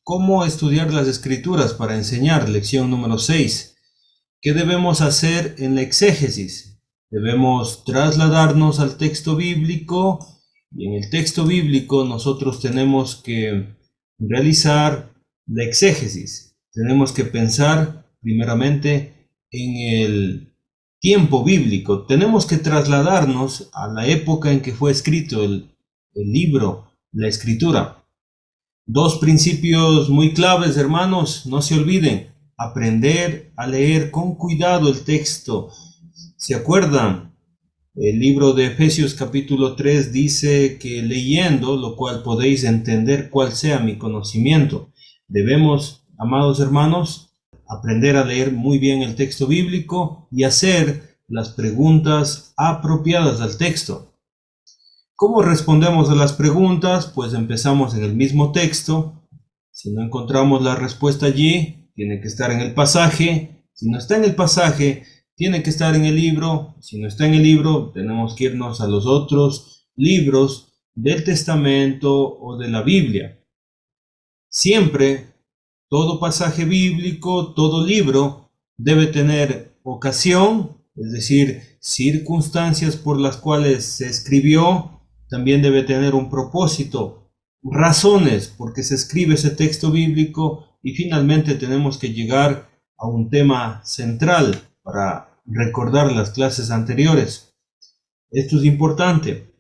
¿Cómo estudiar las Escrituras para enseñar? Lección número 6. ¿Qué debemos hacer en la exégesis? Debemos trasladarnos al texto bíblico y en el texto bíblico nosotros tenemos que realizar la exégesis. Tenemos que pensar primeramente en el tiempo bíblico. Tenemos que trasladarnos a la época en que fue escrito el libro, la Escritura. Dos principios muy claves, hermanos, no se olviden. Aprender a leer con cuidado el texto. ¿Se acuerdan? El libro de Efesios capítulo 3 dice que leyendo, lo cual podéis entender cuál sea mi conocimiento. Debemos, amados hermanos, aprender a leer muy bien el texto bíblico y hacer las preguntas apropiadas al texto. ¿Cómo respondemos a las preguntas? Pues empezamos en el mismo texto. Si no encontramos la respuesta allí, tiene que estar en el pasaje. Si no está en el pasaje, tiene que estar en el libro. Si no está en el libro, tenemos que irnos a los otros libros del Testamento o de la Biblia. Siempre, todo pasaje bíblico, todo libro debe tener ocasión, es decir, circunstancias por las cuales se escribió. También debe tener un propósito, razones por qué se escribe ese texto bíblico, y finalmente tenemos que llegar a un tema central para recordar las clases anteriores. Esto es importante.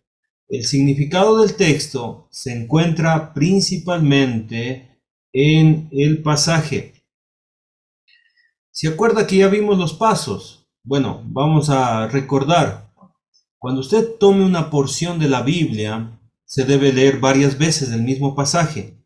El significado del texto se encuentra principalmente en el pasaje. ¿Se acuerda que ya vimos los pasos? Bueno, vamos a recordar. Cuando usted tome una porción de la Biblia, se debe leer varias veces el mismo pasaje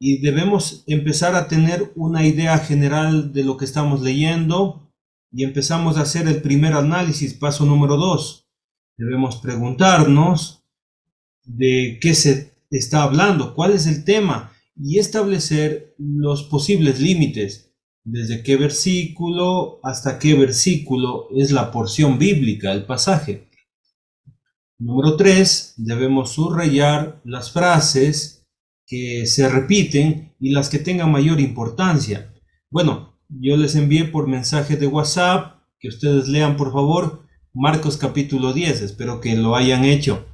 y debemos empezar a tener una idea general de lo que estamos leyendo y empezamos a hacer el primer análisis, paso número 2. Debemos preguntarnos de qué se está hablando, cuál es el tema y establecer los posibles límites, desde qué versículo hasta qué versículo es la porción bíblica, el pasaje. Número 3, debemos subrayar las frases que se repiten y las que tengan mayor importancia. Bueno, yo les envié por mensaje de WhatsApp que ustedes lean por favor Marcos capítulo 10, espero que lo hayan hecho.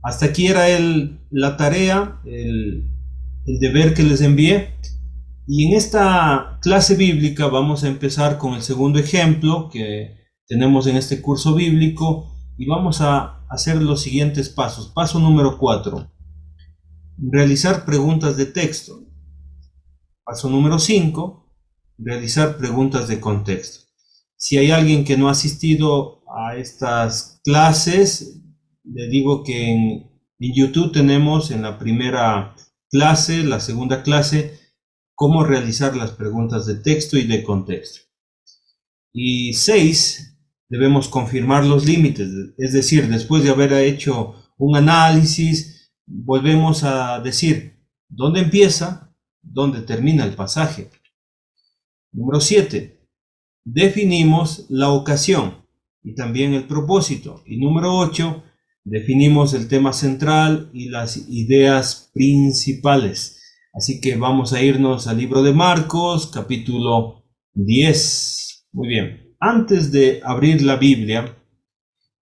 Hasta aquí era la tarea, el deber que les envié. Y en esta clase bíblica vamos a empezar con el segundo ejemplo que tenemos en este curso bíblico y vamos a hacer los siguientes pasos. Paso número 4. Realizar preguntas de texto. Paso número 5. Realizar preguntas de contexto. Si hay alguien que no ha asistido a estas clases, le digo que en YouTube tenemos en la primera clase, la segunda clase, cómo realizar las preguntas de texto y de contexto. Y 6, debemos confirmar los límites, es decir, después de haber hecho un análisis, volvemos a decir dónde empieza, dónde termina el pasaje. Número 7, definimos la ocasión y también el propósito. Y número 8, definimos el tema central y las ideas principales. Así que vamos a irnos al libro de Marcos, capítulo 10. Muy bien. Antes de abrir la Biblia,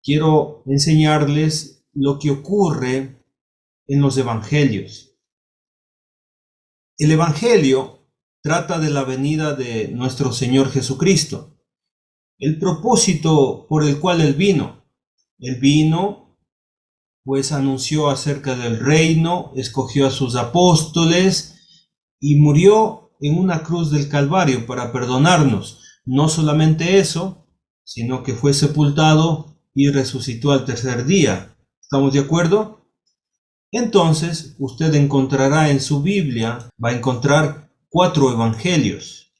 quiero enseñarles lo que ocurre en los evangelios. El evangelio trata de la venida de nuestro Señor Jesucristo. El propósito por el cual Él vino, pues anunció acerca del reino, escogió a sus apóstoles y murió en una cruz del Calvario para perdonarnos. No solamente eso, sino que fue sepultado y resucitó al tercer día. ¿Estamos de acuerdo? Entonces, usted encontrará en su Biblia, va a encontrar 4 evangelios.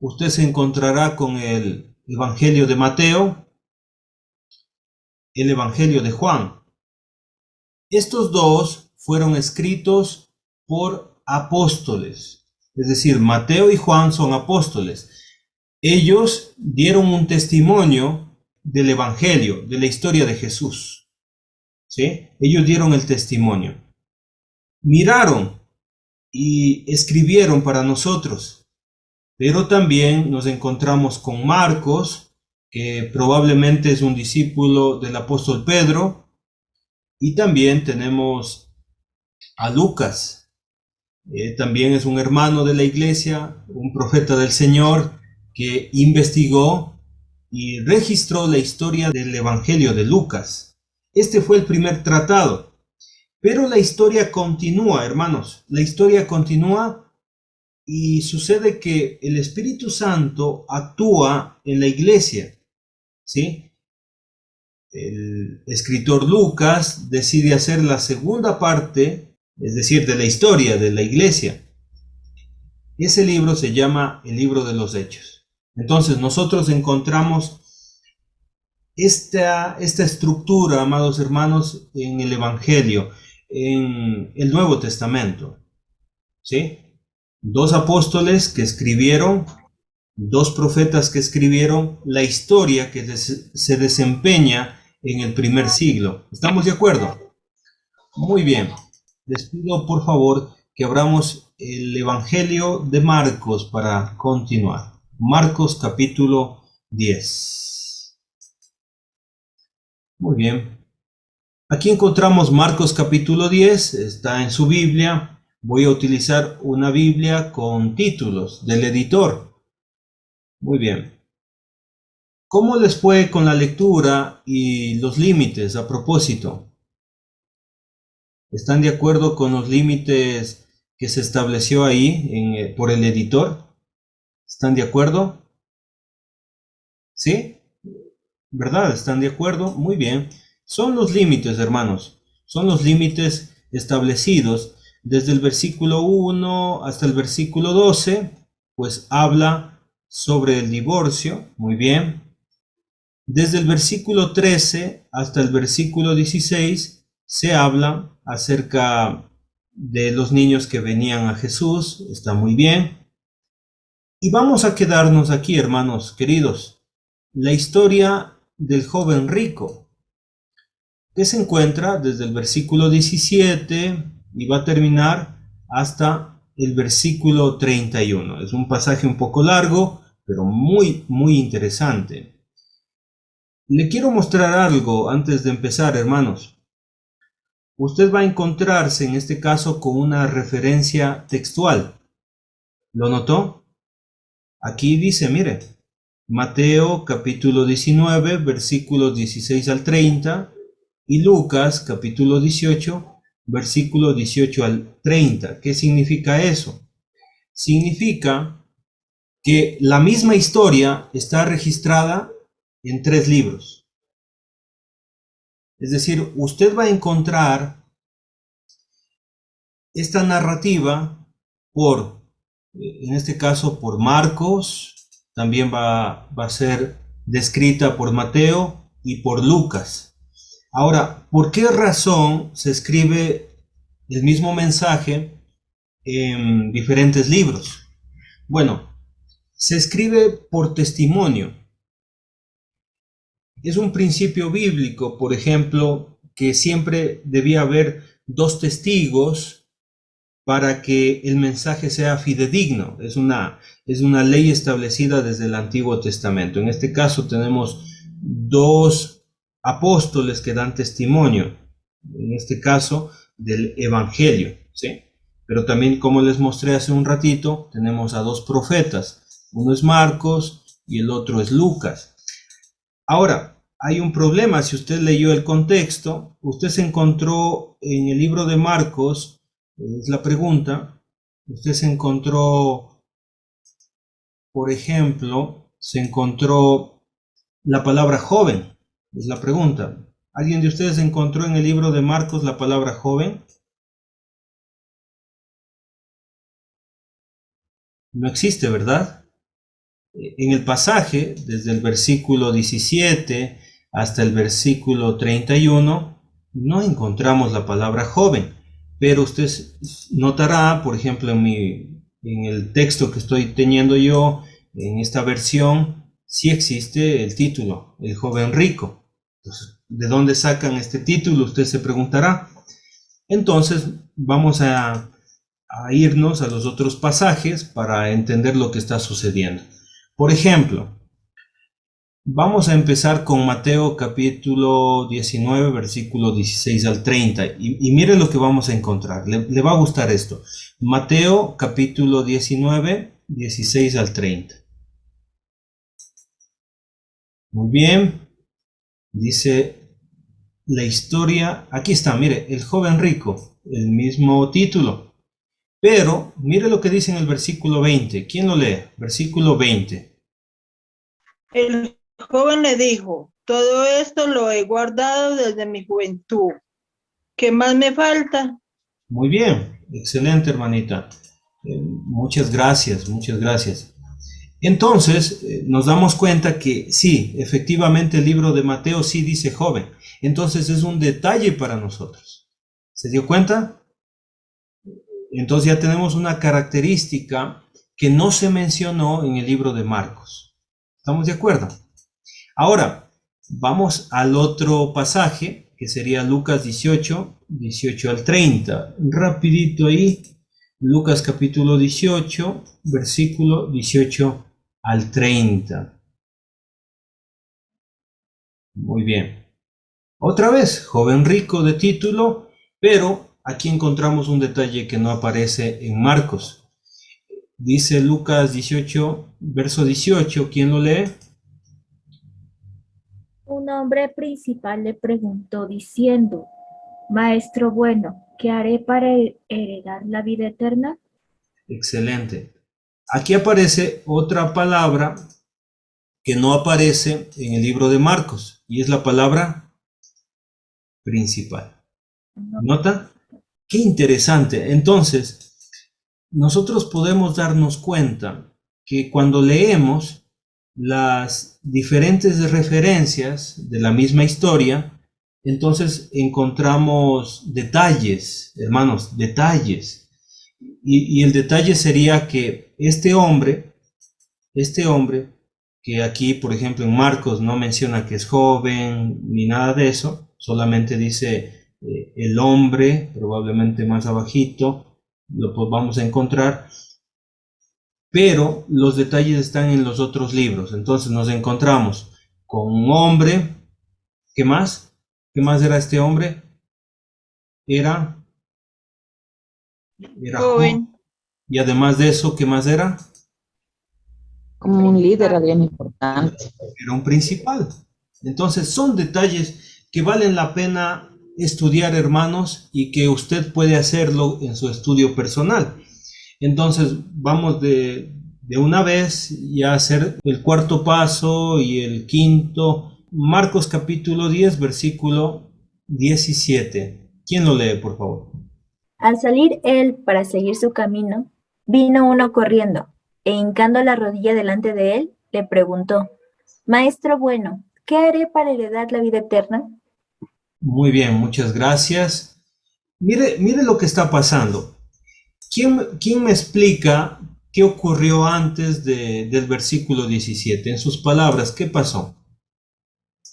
Usted se encontrará con el Evangelio de Mateo, el Evangelio de Juan. Estos dos fueron escritos por apóstoles, es decir, Mateo y Juan son apóstoles. Ellos dieron un testimonio del Evangelio, de la historia de Jesús. ¿Sí? Ellos dieron el testimonio. Miraron y escribieron para nosotros. Pero también nos encontramos con Marcos, que probablemente es un discípulo del apóstol Pedro, y también tenemos a Lucas. También es un hermano de la iglesia, un profeta del Señor que investigó y registró la historia del Evangelio de Lucas. Este fue el primer tratado. Pero la historia continúa, hermanos. La historia continúa y sucede que el Espíritu Santo actúa en la iglesia, ¿sí? El escritor Lucas decide hacer la segunda parte, es decir, de la historia de la iglesia. Ese libro se llama el libro de los Hechos. Entonces nosotros encontramos esta estructura, amados hermanos, en el Evangelio, en el Nuevo Testamento, ¿sí? Dos apóstoles que escribieron, dos profetas que escribieron la historia que se desempeña en el primer siglo. ¿Estamos de acuerdo? Muy bien. Les pido por favor que abramos el Evangelio de Marcos para continuar. Marcos capítulo 10. Muy bien. Aquí encontramos Marcos capítulo 10, está en su Biblia. Voy a utilizar una Biblia con títulos del editor. Muy bien. ¿Cómo les fue con la lectura y los límites a propósito? ¿Están de acuerdo con los límites que se estableció ahí por el editor? ¿Están de acuerdo? ¿Sí? ¿Verdad? ¿Están de acuerdo? Muy bien. Son los límites, hermanos. Son los límites establecidos desde el versículo 1 hasta el versículo 12, pues habla sobre el divorcio. Muy bien. Desde el versículo 13 hasta el versículo 16 se habla acerca de los niños que venían a Jesús. Está muy bien. Y vamos a quedarnos aquí, hermanos queridos. La historia del joven rico, que se encuentra desde el versículo 17 y va a terminar hasta el versículo 31. Es un pasaje un poco largo, pero muy, muy interesante. Le quiero mostrar algo antes de empezar, hermanos. Usted va a encontrarse en este caso con una referencia textual. ¿Lo notó? Aquí dice, mire, Mateo capítulo 19, versículos 16 al 30 y Lucas capítulo 18, versículo 18 al 30. ¿Qué significa eso? Significa que la misma historia está registrada en 3 libros. Es decir, usted va a encontrar esta narrativa en este caso, por Marcos, también va a ser descrita por Mateo y por Lucas. Ahora, ¿por qué razón se escribe el mismo mensaje en diferentes libros? Bueno, se escribe por testimonio. Es un principio bíblico, por ejemplo, que siempre debía haber 2 testigos para que el mensaje sea fidedigno. Es una ley establecida desde el Antiguo Testamento. En este caso tenemos 2 apóstoles que dan testimonio, en este caso del Evangelio, ¿sí? Pero también, como les mostré hace un ratito, tenemos a 2 profetas. Uno es Marcos y el otro es Lucas. Ahora, hay un problema. Si usted leyó el contexto, usted se encontró en el libro de Marcos. Es la pregunta. Usted se encontró, por ejemplo, se encontró la palabra joven. Es la pregunta. ¿Alguien de ustedes encontró en el libro de Marcos la palabra joven? No existe, ¿verdad? En el pasaje, desde el versículo 17 hasta el versículo 31, no encontramos la palabra joven. Pero usted notará, por ejemplo, en el texto que estoy teniendo yo, en esta versión, sí existe el título, el joven rico. Entonces, ¿de dónde sacan este título? Usted se preguntará. Entonces, vamos a a irnos a los otros pasajes para entender lo que está sucediendo. Por ejemplo, vamos a empezar con Mateo capítulo 19, versículo 16 al 30. Y mire lo que vamos a encontrar. Le va a gustar esto. Mateo capítulo 19, 16 al 30. Muy bien. Dice la historia. Aquí está, mire, el joven rico. El mismo título. Pero mire lo que dice en el versículo 20. ¿Quién lo lee? Versículo 20. El joven le dijo, todo esto lo he guardado desde mi juventud. ¿Qué más me falta? Muy bien, excelente hermanita. Muchas gracias, muchas gracias. Entonces, nos damos cuenta que sí, efectivamente el libro de Mateo sí dice joven. Entonces es un detalle para nosotros. ¿Se dio cuenta? Entonces ya tenemos una característica que no se mencionó en el libro de Marcos. ¿Estamos de acuerdo? Ahora, vamos al otro pasaje, que sería Lucas 18, 18 al 30. Rapidito ahí, Lucas capítulo 18, versículo 18 al 30. Muy bien. Otra vez, joven rico de título, pero aquí encontramos un detalle que no aparece en Marcos. Dice Lucas 18, verso 18, ¿quién lo lee? Un hombre principal le preguntó diciendo, Maestro bueno, ¿qué haré para heredar la vida eterna? Excelente. Aquí aparece otra palabra que no aparece en el libro de Marcos, y es la palabra principal. ¿Nota? Qué interesante. Entonces, nosotros podemos darnos cuenta que cuando leemos las diferentes referencias de la misma historia, entonces encontramos detalles, hermanos, detalles. Y el detalle sería que este hombre, que aquí, por ejemplo, en Marcos no menciona que es joven ni nada de eso, solamente dice el hombre, probablemente más abajito, lo vamos a encontrar, pero los detalles están en los otros libros. Entonces nos encontramos con un hombre, ¿qué más? ¿Qué más era este hombre? Era joven. Joven. Y además de eso, ¿qué más era? Como un líder, alguien importante. Era un principal. Entonces son detalles que valen la pena estudiar, hermanos, y que usted puede hacerlo en su estudio personal. Entonces vamos de una vez ya a hacer el cuarto paso y el quinto. Marcos capítulo 10, versículo 17. ¿Quién lo lee, por favor? Al salir él para seguir su camino, vino uno corriendo, e hincando la rodilla delante de él, le preguntó, Maestro bueno, ¿qué haré para heredar la vida eterna? Muy bien, muchas gracias. Mire lo que está pasando. ¿Quién me explica qué ocurrió antes del versículo 17? En sus palabras, ¿qué pasó?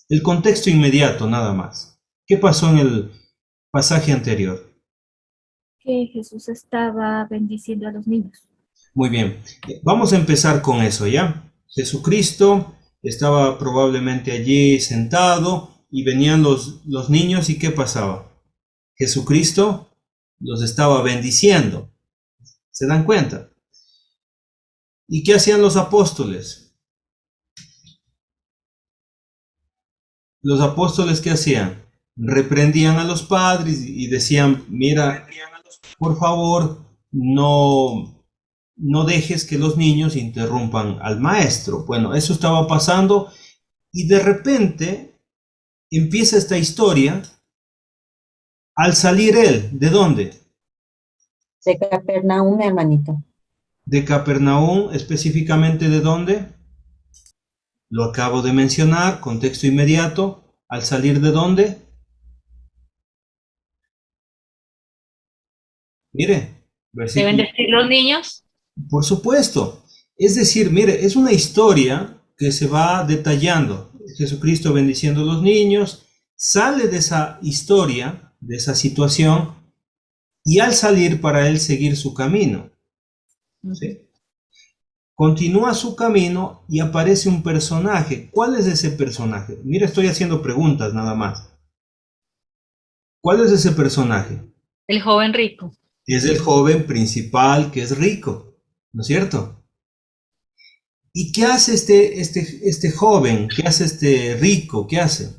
El contexto inmediato, nada más. ¿Qué pasó en el pasaje anterior? Que Jesús estaba bendiciendo a los niños. Muy bien, vamos a empezar con eso, ¿ya? Jesucristo estaba probablemente allí sentado y venían los niños y ¿qué pasaba? Jesucristo los estaba bendiciendo. ¿Se dan cuenta? ¿Y qué hacían los apóstoles? Los apóstoles, ¿qué hacían? Reprendían a los padres y decían, mira, por favor, no dejes que los niños interrumpan al maestro. Bueno, eso estaba pasando y de repente empieza esta historia al salir él. ¿De dónde? De Capernaum, hermanito. De Capernaum, específicamente ¿de dónde? Lo acabo de mencionar, contexto inmediato. ¿Al salir de dónde? Mire, ¿Deben decir los niños? Por supuesto. Es decir, mire, es una historia que se va detallando. Jesucristo bendiciendo a los niños, sale de esa historia, de esa situación, y al salir para él seguir su camino. ¿Sí? Continúa su camino y aparece un personaje. ¿Cuál es ese personaje? Mira, estoy haciendo preguntas nada más. ¿Cuál es ese personaje? El joven rico. Es el joven principal que es rico, ¿no es cierto? ¿Y qué hace este joven? ¿Qué hace este rico? ¿Qué hace?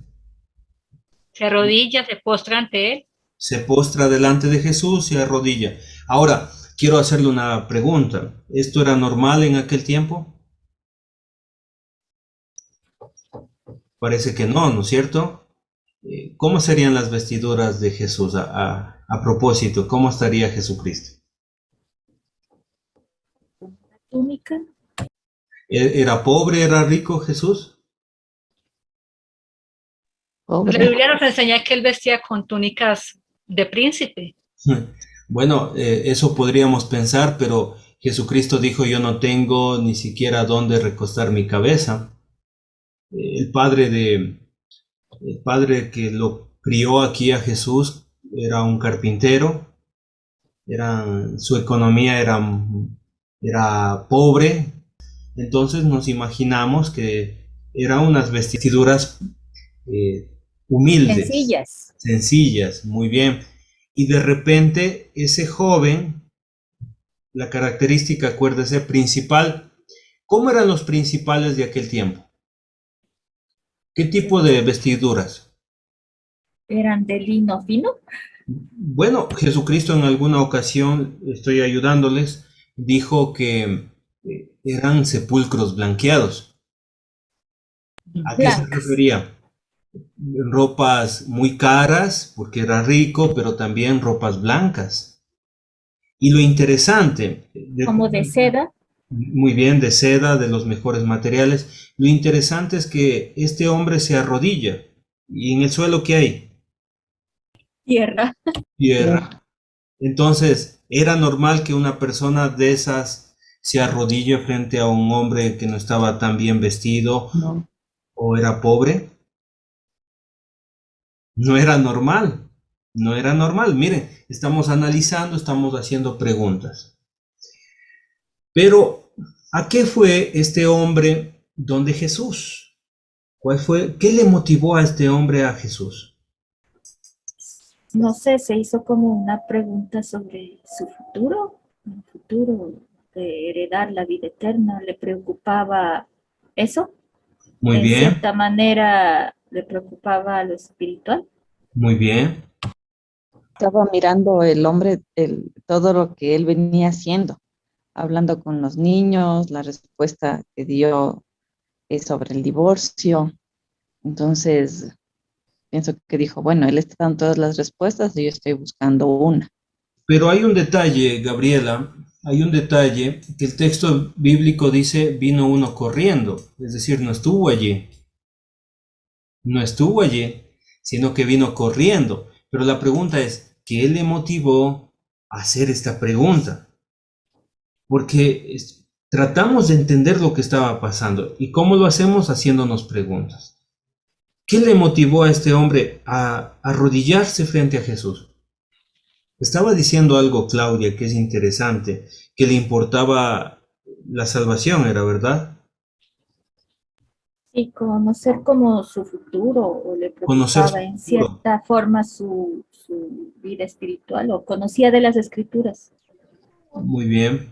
Se arrodilla, se postra ante él. Se postra delante de Jesús y arrodilla. Ahora, quiero hacerle una pregunta. ¿Esto era normal en aquel tiempo? Parece que no, ¿no es cierto? ¿Cómo serían las vestiduras de Jesús a propósito? ¿Cómo estaría Jesucristo? Túnica. ¿Era pobre, era rico Jesús? La Pobre. Biblia nos enseña que él vestía con túnicas de príncipe. Bueno, eso podríamos pensar, pero Jesucristo dijo, yo no tengo ni siquiera dónde recostar mi cabeza. El padre que lo crió aquí a Jesús era un carpintero, su economía era pobre, entonces nos imaginamos que eran unas vestiduras humildes, Sencillas. sencillas, muy bien. Y de repente ese joven, la característica, acuérdese, principal, ¿cómo eran los principales de aquel tiempo? ¿Qué tipo de vestiduras? Eran de lino fino. Bueno, Jesucristo en alguna ocasión, estoy ayudándoles, dijo que eran sepulcros blanqueados. ¿A qué se Blancas. refería? Ropas muy caras, porque era rico, pero también ropas blancas. Y lo interesante, Como de seda. muy bien, de seda, de los mejores materiales, lo interesante es que este hombre se arrodilla. ¿Y en el suelo qué hay? Tierra. Tierra. Entonces, ¿era normal que una persona de esas se arrodille frente a un hombre que no estaba tan bien vestido No. o era pobre? No era normal, no era normal. Miren, estamos analizando, estamos haciendo preguntas. Pero, ¿a qué fue este hombre donde Jesús? ¿Qué le motivó a este hombre a Jesús? No sé, se hizo como una pregunta sobre su futuro, un futuro de heredar la vida eterna. ¿Le preocupaba eso? Muy En bien, cierta manera, le preocupaba lo espiritual. muy bien. Estaba mirando el hombre, todo lo que él venía haciendo, hablando con los niños, la respuesta que dio es sobre el divorcio. Entonces, pienso que dijo, bueno, él está dando todas las respuestas y yo estoy buscando una. Pero hay un detalle, Gabriela, hay un detalle que el texto bíblico dice vino uno corriendo, es decir, no estuvo allí, no estuvo allí, sino que vino corriendo. Pero la pregunta es, ¿qué le motivó a hacer esta pregunta? Porque tratamos de entender lo que estaba pasando y cómo lo hacemos haciéndonos preguntas. ¿Qué le motivó a este hombre a arrodillarse frente a Jesús? Estaba diciendo algo, Claudia, que es interesante, que le importaba la salvación, ¿era verdad? Y conocer como su futuro, o le Conocer preocupaba su en futuro. cierta forma su vida espiritual, o conocía de las escrituras. Muy bien.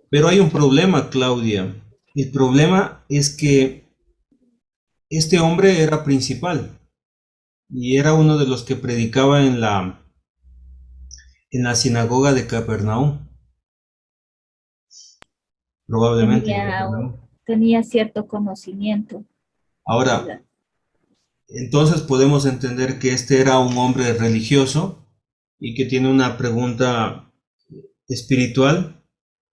Pero hay un problema, Claudia. El problema es que este hombre era principal y era uno de los que predicaba en la sinagoga de Capernaum, probablemente en Tenía, Capernaum. tenía cierto conocimiento. Ahora, entonces podemos entender que este era un hombre religioso y que tiene una pregunta espiritual.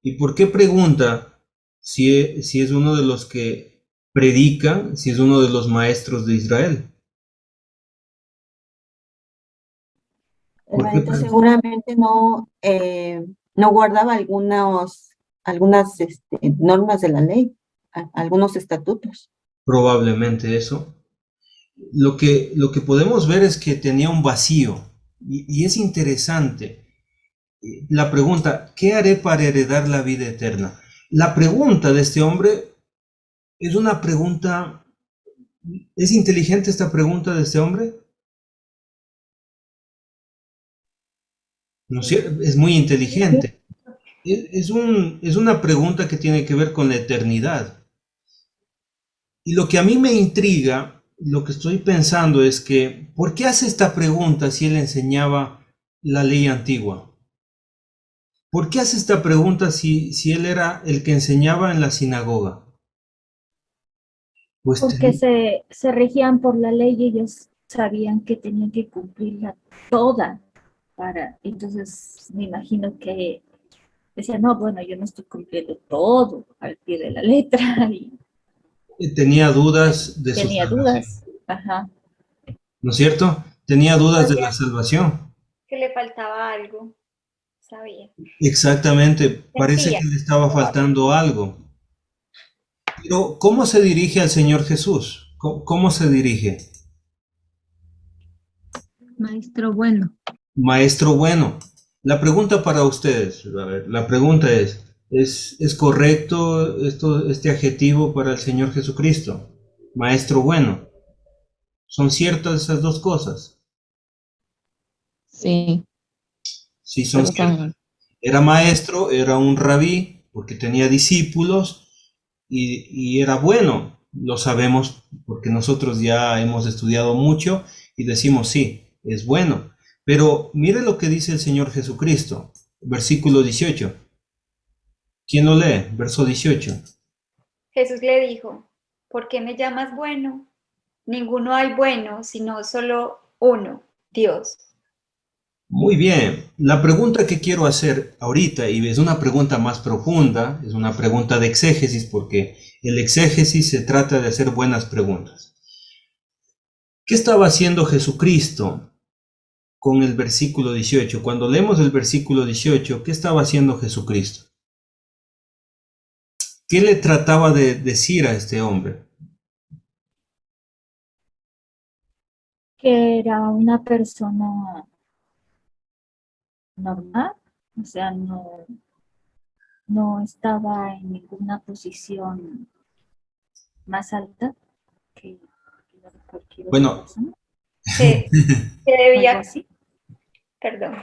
¿Y por qué pregunta si es uno de los que predican, si es uno de los maestros de Israel? ¿Por qué Hermanito, pregunta? seguramente no guardaba algunas normas de la ley, algunos estatutos. Probablemente eso. Lo que podemos ver es que tenía un vacío y es interesante. la pregunta, ¿qué haré para heredar la vida eterna? La pregunta de este hombre es una pregunta, ¿es inteligente esta pregunta de este hombre? ¿No es cierto? Es muy inteligente. Es una pregunta que tiene que ver con la eternidad. Y lo que a mí me intriga, lo que estoy pensando es que, ¿por qué hace esta pregunta si él enseñaba la ley antigua? ¿Por qué hace esta pregunta si él era el que enseñaba en la sinagoga? Pues Porque se regían por la ley y ellos sabían que tenían que cumplirla toda entonces me imagino que decían, no, bueno, yo no estoy cumpliendo todo al pie de la letra y tenía dudas de su tenía salvación, dudas. Ajá. ¿no es cierto? Tenía dudas de la Sabía salvación. que le faltaba algo, sabía. Exactamente, parece Sentía, que le estaba probable. faltando algo. Pero, ¿cómo se dirige al Señor Jesús? ¿Cómo se dirige? Maestro bueno. Maestro bueno. La pregunta para ustedes, a ver, la pregunta ¿es correcto este adjetivo para el Señor Jesucristo? Maestro bueno. ¿Son ciertas esas dos cosas? Sí, Sí, son pero ciertas. son, Era maestro, era un rabí, porque tenía discípulos y era bueno. Lo sabemos porque nosotros ya hemos estudiado mucho y decimos sí, es bueno. Pero mire lo que dice el Señor Jesucristo, versículo 18. ¿Quién lo lee? Verso 18. Jesús le dijo, ¿por qué me llamas bueno? Ninguno hay bueno, sino solo uno, Dios. Muy bien, la pregunta que quiero hacer ahorita, y es una pregunta más profunda, es una pregunta de exégesis, porque el exégesis se trata de hacer buenas preguntas. ¿Qué estaba haciendo Jesucristo con el versículo 18? Cuando leemos el versículo 18, ¿qué estaba haciendo Jesucristo? ¿Qué le trataba de decir a este hombre? Que era una persona normal, o sea, no estaba en ninguna posición más alta que cualquier otra Bueno, persona, Que o algo debía, así. perdón,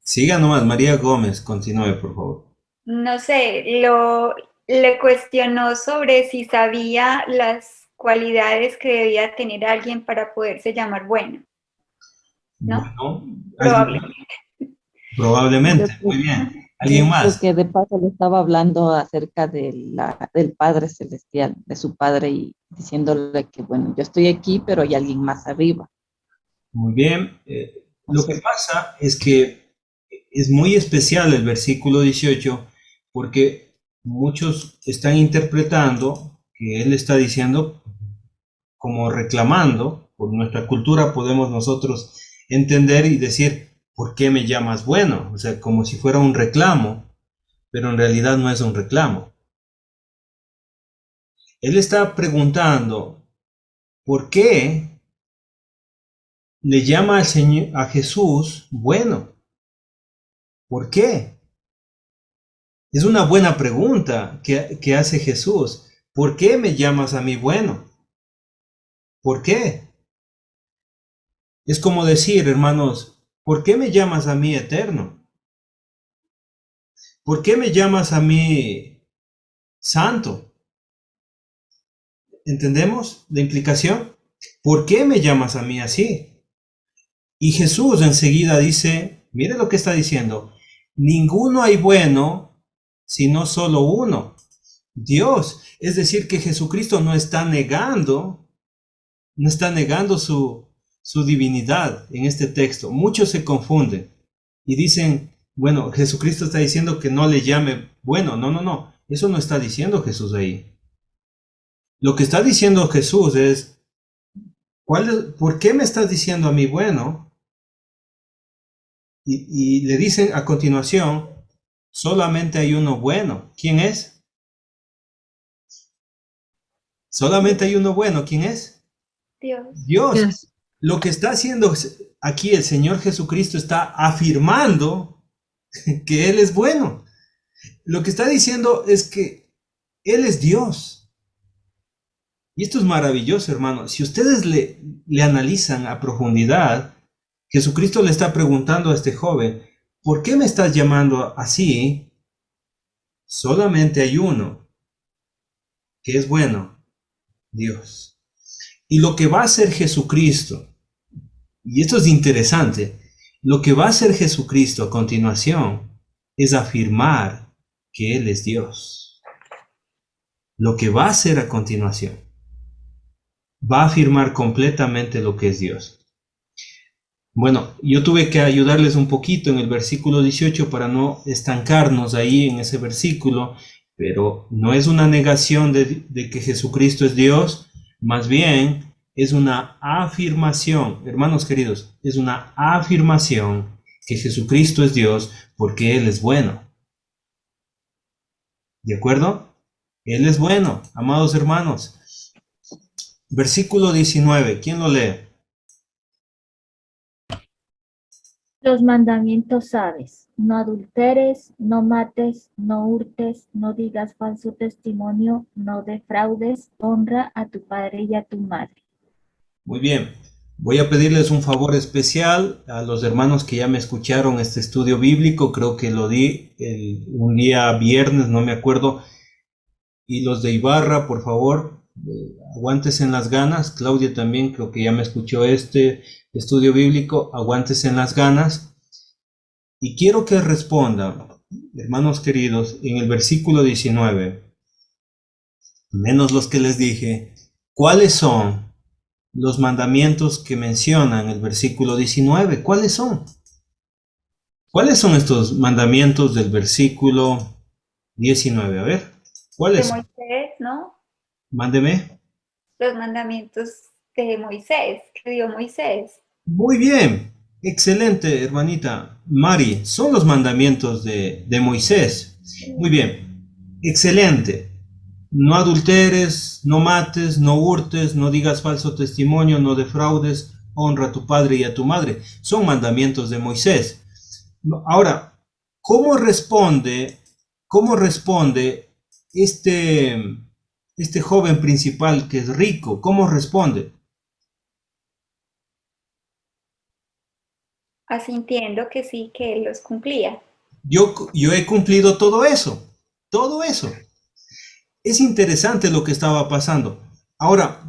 siga nomás, María Gómez, continúe, por favor. no sé, le cuestionó sobre si sabía las cualidades que debía tener alguien para poderse llamar bueno, ¿no? Bueno, ¿alguien más? Probablemente. yo Probablemente, muy creo, bien. yo ¿Alguien creo más? que de paso le estaba hablando acerca del Padre Celestial, de su Padre, y diciéndole que, bueno, yo estoy aquí, pero hay alguien más arriba. Muy bien. Lo que Entonces, pasa es que es muy especial el versículo 18 porque muchos están interpretando que él está diciendo como reclamando, por nuestra cultura podemos nosotros entender y decir, ¿por qué me llamas bueno? O sea, como si fuera un reclamo, pero en realidad no es un reclamo. Él está preguntando, ¿por qué le llama al Señor, a Jesús bueno? ¿Por qué? Es una buena pregunta que hace Jesús. ¿Por qué me llamas a mí bueno? ¿Por qué? Es como decir, hermanos, ¿por qué me llamas a mí eterno? ¿Por qué me llamas a mí santo? ¿Entendemos la implicación? ¿Por qué me llamas a mí así? Y Jesús enseguida dice, mire lo que está diciendo, ninguno hay bueno, sino solo uno, Dios. Es decir, que Jesucristo no está negando su divinidad en este texto. Muchos se confunden y dicen, bueno, Jesucristo está diciendo que no le llame bueno. No, no, no. Eso no está diciendo Jesús ahí. Lo que está diciendo Jesús es, ¿por qué me estás diciendo a mí bueno? Y le dicen a continuación, solamente hay uno bueno. ¿Quién es? Solamente hay uno bueno. ¿Quién es? Dios. Dios. Yes. Lo que está haciendo aquí el Señor Jesucristo está afirmando que Él es bueno. Lo que está diciendo es que Él es Dios. Y esto es maravilloso, hermano. Si ustedes le analizan a profundidad, Jesucristo le está preguntando a este joven, ¿por qué me estás llamando así? Solamente hay uno, que es bueno, Dios. Y lo que va a hacer Jesucristo, y esto es interesante, lo que va a hacer Jesucristo a continuación es afirmar que Él es Dios. Lo que va a hacer a continuación va a afirmar completamente lo que es Dios. Bueno, yo tuve que ayudarles un poquito en el versículo 18 para no estancarnos ahí en ese versículo, pero no es una negación de que Jesucristo es Dios, más bien es una afirmación, hermanos queridos, es una afirmación que Jesucristo es Dios porque Él es bueno. ¿De acuerdo? Él es bueno, amados hermanos. Versículo 19, ¿quién lo lee? Los mandamientos sabes: no adulteres, no mates, no hurtes, no digas falso testimonio, no defraudes, honra a tu padre y a tu madre. Muy bien. Voy a pedirles un favor especial a los hermanos que ya me escucharon este estudio bíblico. Creo que lo di un día viernes, no me acuerdo. Y los de Ibarra, por favor, aguántese en las ganas. Claudia también creo que ya me escuchó este estudio bíblico. Aguántese en las ganas. Y quiero que respondan, hermanos queridos, en el versículo 19, menos los que les dije, ¿cuáles son los mandamientos que mencionan el versículo 19? ¿Cuáles son? ¿Cuáles son estos mandamientos del versículo 19? A ver, ¿cuáles De son? Moisés, ¿no? Mándeme. Los mandamientos de Moisés, que dio Moisés. Muy bien, excelente, hermanita Mari. Son los mandamientos de Moisés. Muy bien, excelente. No adulteres, no mates, no hurtes, no digas falso testimonio, no defraudes, honra a tu padre y a tu madre. Son mandamientos de Moisés. Ahora, cómo responde este joven principal que es rico? ¿Cómo responde? Asintiendo que sí, que él los cumplía. Yo he cumplido todo eso, todo eso. Es interesante lo que estaba pasando. Ahora,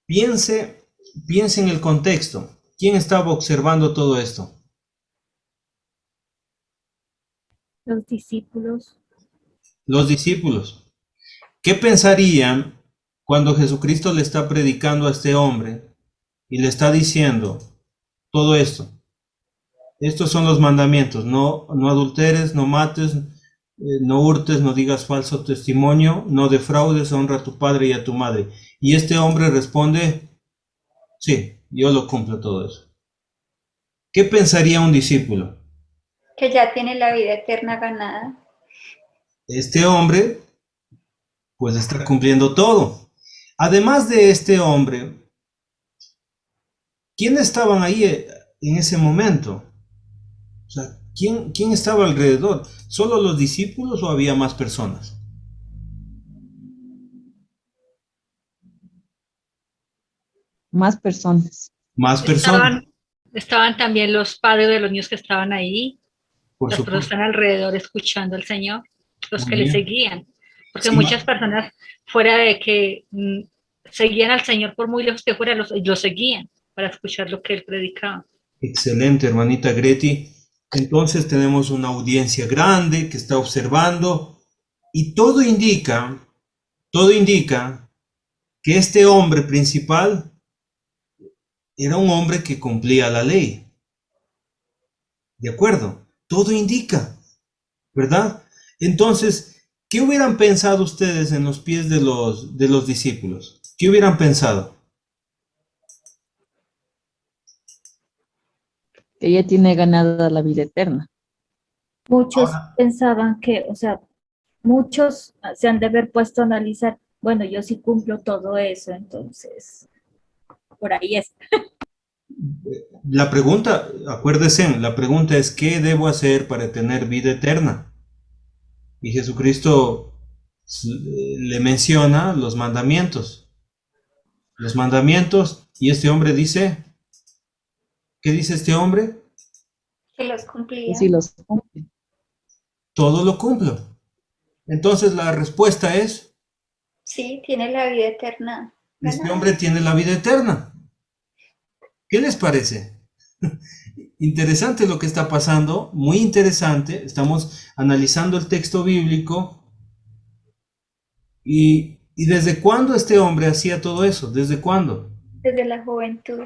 piense en el contexto. ¿Quién estaba observando todo esto? Los discípulos. Los discípulos. ¿Qué pensarían cuando Jesucristo le está predicando a este hombre y le está diciendo todo esto? Estos son los mandamientos: no adulteres, no mates, no hurtes, no digas falso testimonio, no defraudes, honra a tu padre y a tu madre. Y este hombre responde, sí, yo lo cumplo todo eso. ¿Qué pensaría un discípulo? Que ya tiene la vida eterna ganada. Este hombre, pues está cumpliendo todo. Además de este hombre, ¿quiénes estaban ahí en ese momento? O sea, ¿quién estaba alrededor? ¿Solo los discípulos o había más personas? Más personas. Más personas, Estaban también los padres de los niños que estaban ahí, por las personas que supuesto. están alrededor escuchando al Señor, los Muy que le bien. seguían. Porque Sí, muchas personas, fuera de que seguían al Señor por muy lejos que fuera, lo seguían para escuchar lo que él predicaba. excelente, hermanita Greti. Entonces tenemos una audiencia grande que está observando y todo indica que este hombre principal era un hombre que cumplía la ley. ¿De acuerdo? Todo indica, ¿verdad? Entonces, ¿qué hubieran pensado ustedes en los pies de los discípulos? ¿Qué hubieran pensado? Que ella tiene ganada la vida eterna. Muchos Ahora, pensaban que, o sea, muchos se han de haber puesto a analizar, bueno, yo sí cumplo todo eso, entonces, por ahí es. La pregunta, acuérdense, la pregunta es, ¿qué debo hacer para tener vida eterna? Y Jesucristo le menciona los mandamientos. Los mandamientos, y este hombre dice, ¿qué dice este hombre? Que los Y cumplía. si los cumple. Todo lo cumplo. Entonces la respuesta es, Sí, tiene la vida eterna. este ganada. hombre tiene la vida eterna. ¿Qué les parece? Interesante lo que está pasando, muy interesante. Estamos analizando el texto bíblico y ¿desde cuándo este hombre hacía todo eso? ¿Desde cuándo? Desde la juventud.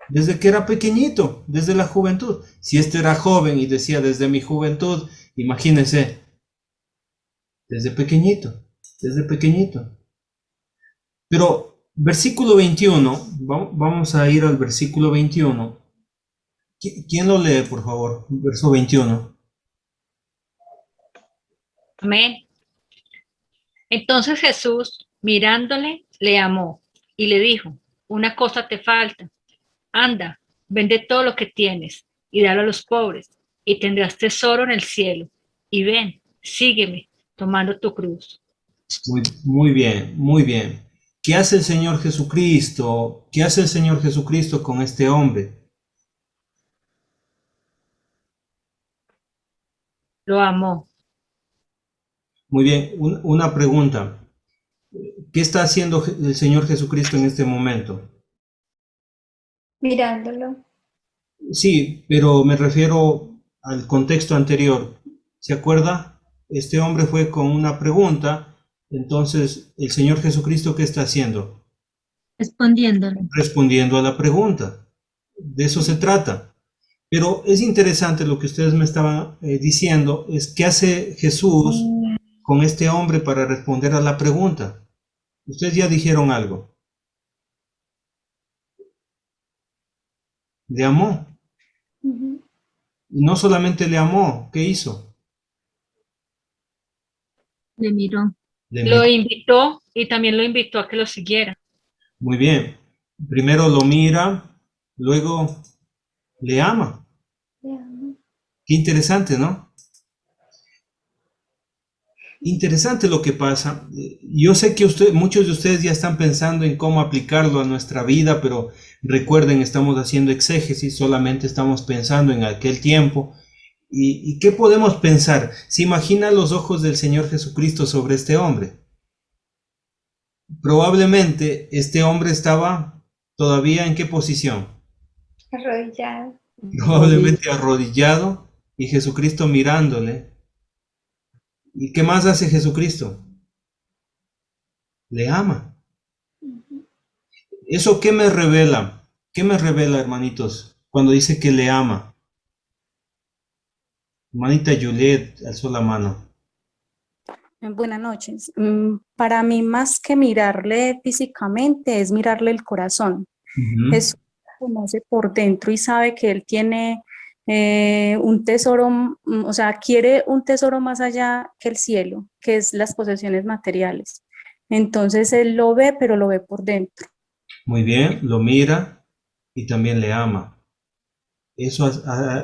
Desde que era pequeñito, desde la juventud. Si este era joven y decía desde mi juventud, imagínense, desde pequeñito, desde pequeñito. Pero versículo 21, vamos a ir al versículo 21. ¿Quién lo lee, por favor? Verso 21. Amén. Entonces Jesús, mirándole, le amó y le dijo, una cosa te falta. Anda, vende todo lo que tienes y dalo a los pobres, y tendrás tesoro en el cielo. Y ven, sígueme, tomando tu cruz. Muy bien, muy bien. ¿Qué hace el Señor Jesucristo? ¿Qué hace el Señor Jesucristo con este hombre? Lo amó. Muy bien, una pregunta. ¿Qué está haciendo el Señor Jesucristo en este momento? Mirándolo. Sí, pero me refiero al contexto anterior. ¿Se acuerda? Este hombre fue con una pregunta, entonces el Señor Jesucristo, ¿qué está haciendo? Respondiéndole. Respondiendo a la pregunta. De eso se trata. Pero es interesante lo que ustedes me estaban diciendo, es qué hace Jesús con este hombre para responder a la pregunta. Ustedes ya dijeron algo. Le amó. Ujú. Y no solamente le amó, ¿qué hizo? Le miró. Le Lo miró. invitó y también lo invitó a que lo siguiera. Muy bien. Primero lo mira, luego le ama. Ya. Qué interesante, ¿no? Interesante lo que pasa. Yo sé que muchos de ustedes ya están pensando en cómo aplicarlo a nuestra vida, pero recuerden, estamos haciendo exégesis, solamente estamos pensando en aquel tiempo. ¿Y qué podemos pensar? ¿Se imagina los ojos del Señor Jesucristo sobre este hombre? Probablemente este hombre estaba todavía ¿en qué posición? Arrodillado. Probablemente arrodillado y Jesucristo mirándole. ¿Y qué más hace Jesucristo? Le ama. ¿Eso qué me revela? ¿Qué me revela, hermanitos, cuando dice que le ama? Hermanita Juliet alzó la mano. Buenas noches. Para mí, más que mirarle físicamente, es mirarle el corazón. Ujú. Jesús lo conoce por dentro y sabe que él tiene un tesoro, o sea, quiere un tesoro más allá que el cielo, que es las posesiones materiales. Entonces él lo ve, pero lo ve por dentro. Muy bien, lo mira y también le ama. Eso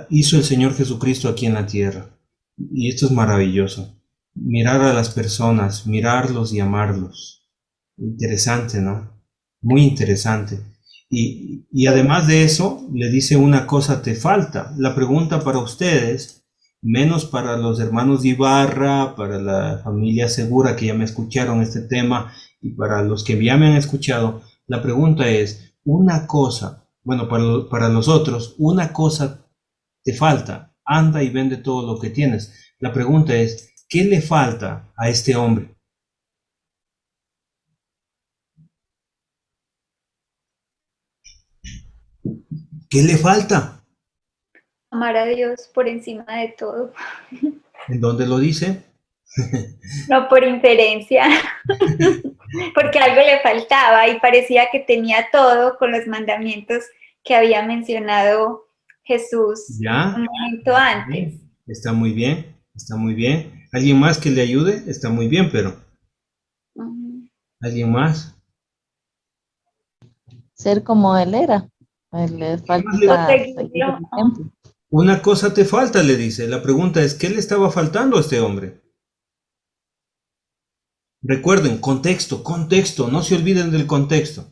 hizo el Señor Jesucristo aquí en la tierra. Y esto es maravilloso. Mirar a las personas, mirarlos y amarlos. Interesante, ¿no? Muy interesante. Y además de eso, le dice una cosa te falta. La pregunta para ustedes, menos para los hermanos de Ibarra, para la familia Segura que ya me escucharon este tema y para los que ya me han escuchado, la pregunta es, una cosa, bueno, para los otros, una cosa te falta. Anda y vende todo lo que tienes. La pregunta es, ¿qué le falta a este hombre? ¿Qué le falta? Amar a Dios por encima de todo. ¿En dónde lo dice? No por inferencia, porque algo le faltaba y parecía que tenía todo con los mandamientos que había mencionado Jesús ¿Ya? un momento antes. Está muy bien, está muy bien. ¿Alguien más que le ayude? Está muy bien, pero Ujú. ¿alguien más? Ser como él era. Le más falta le- seguir el ejemplo. Una cosa te falta, le dice. La pregunta es, ¿qué le estaba faltando a este hombre? Recuerden, contexto, contexto, no se olviden del contexto.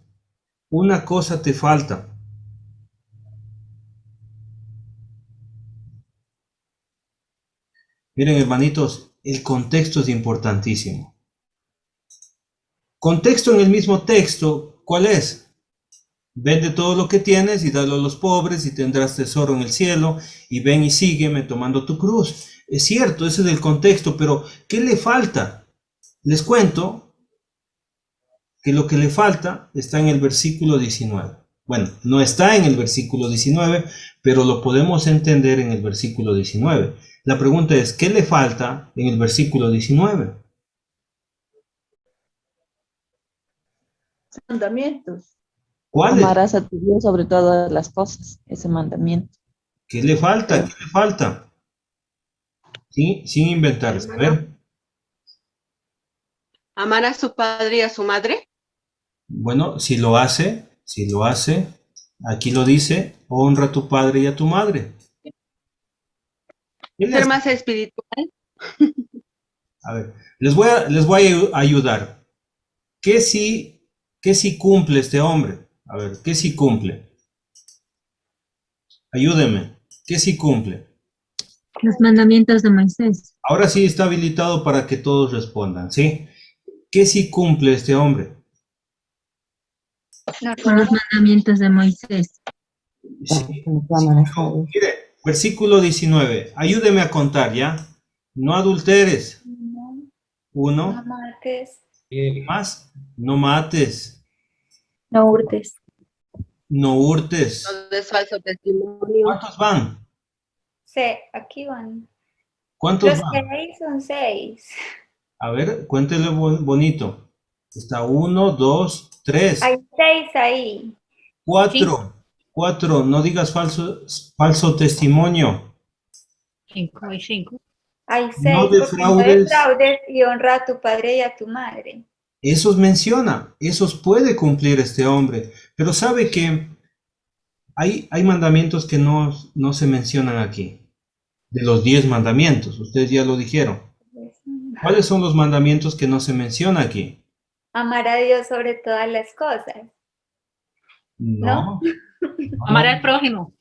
Una cosa te falta. Miren, hermanitos, el contexto es importantísimo. Contexto en el mismo texto, ¿cuál es? Vende todo lo que tienes y dalo a los pobres y tendrás tesoro en el cielo, y ven y sígueme tomando tu cruz. Es cierto, ese es el contexto, pero ¿qué le falta? Les cuento que lo que le falta está en el versículo 19. Bueno, no está en el versículo 19, pero lo podemos entender en el versículo 19. La pregunta es, ¿qué le falta en el versículo 19? Mandamientos. ¿Cuál es? Amarás a tu Dios sobre todas las cosas, ese mandamiento. ¿Qué le falta? ¿Qué le falta? Sí, sin inventarse. A ver, ¿Amar a su padre y a su madre? bueno, si lo hace, aquí lo dice, honra a tu padre y a tu madre. ¿Qué le ¿Ser hace? más espiritual? A ver, les voy a ayudar. ¿Qué sí cumple este hombre? A ver, ¿qué sí cumple? Ayúdeme. ¿Qué sí cumple? Los mandamientos de Moisés. Ahora sí está habilitado para que todos respondan, ¿sí? ¿Qué sí cumple este hombre? No Con los robar. mandamientos de Moisés. Sí. Mire, versículo 19. Ayúdeme a contar, ¿ya? No adulteres. No, no 1. mates. Más. No mates. No hurtes. No hurtes. ¿No des falso testimonio? ¿Cuántos van? Aquí van. ¿Cuántos Los van? 6 son 6. A ver, cuéntele bonito. Está 1, 2, 3, Hay 6 ahí. 4. 4. No digas falso testimonio. 5 y 5. Hay No 6 porque no defraudes. defraudes y honra a tu padre y a tu madre. Esos menciona, esos puede cumplir este hombre. Pero sabe que hay mandamientos que no se mencionan aquí. De los 10 mandamientos, ustedes ya lo dijeron. ¿Cuáles son los mandamientos que no se menciona aquí? Amar a Dios sobre todas las cosas. No. Amar al prójimo.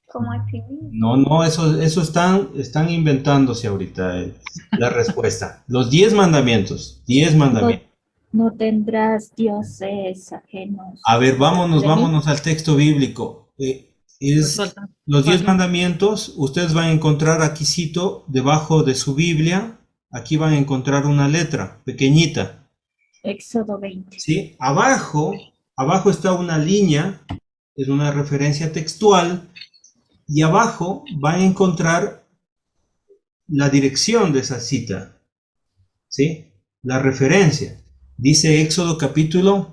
Como a ti mismo. No, eso están inventándose ahorita la respuesta. Los 10 mandamientos, 10 mandamientos. No tendrás dioses ajenos. A ver, vámonos de mí. al texto bíblico. Los 10 mandamientos, ustedes van a encontrar aquí, cito, debajo de su Biblia, aquí van a encontrar una letra pequeñita. Éxodo 20. ¿Sí? Abajo está una línea, es una referencia textual, y abajo van a encontrar la dirección de esa cita, ¿sí? La referencia. Dice Éxodo capítulo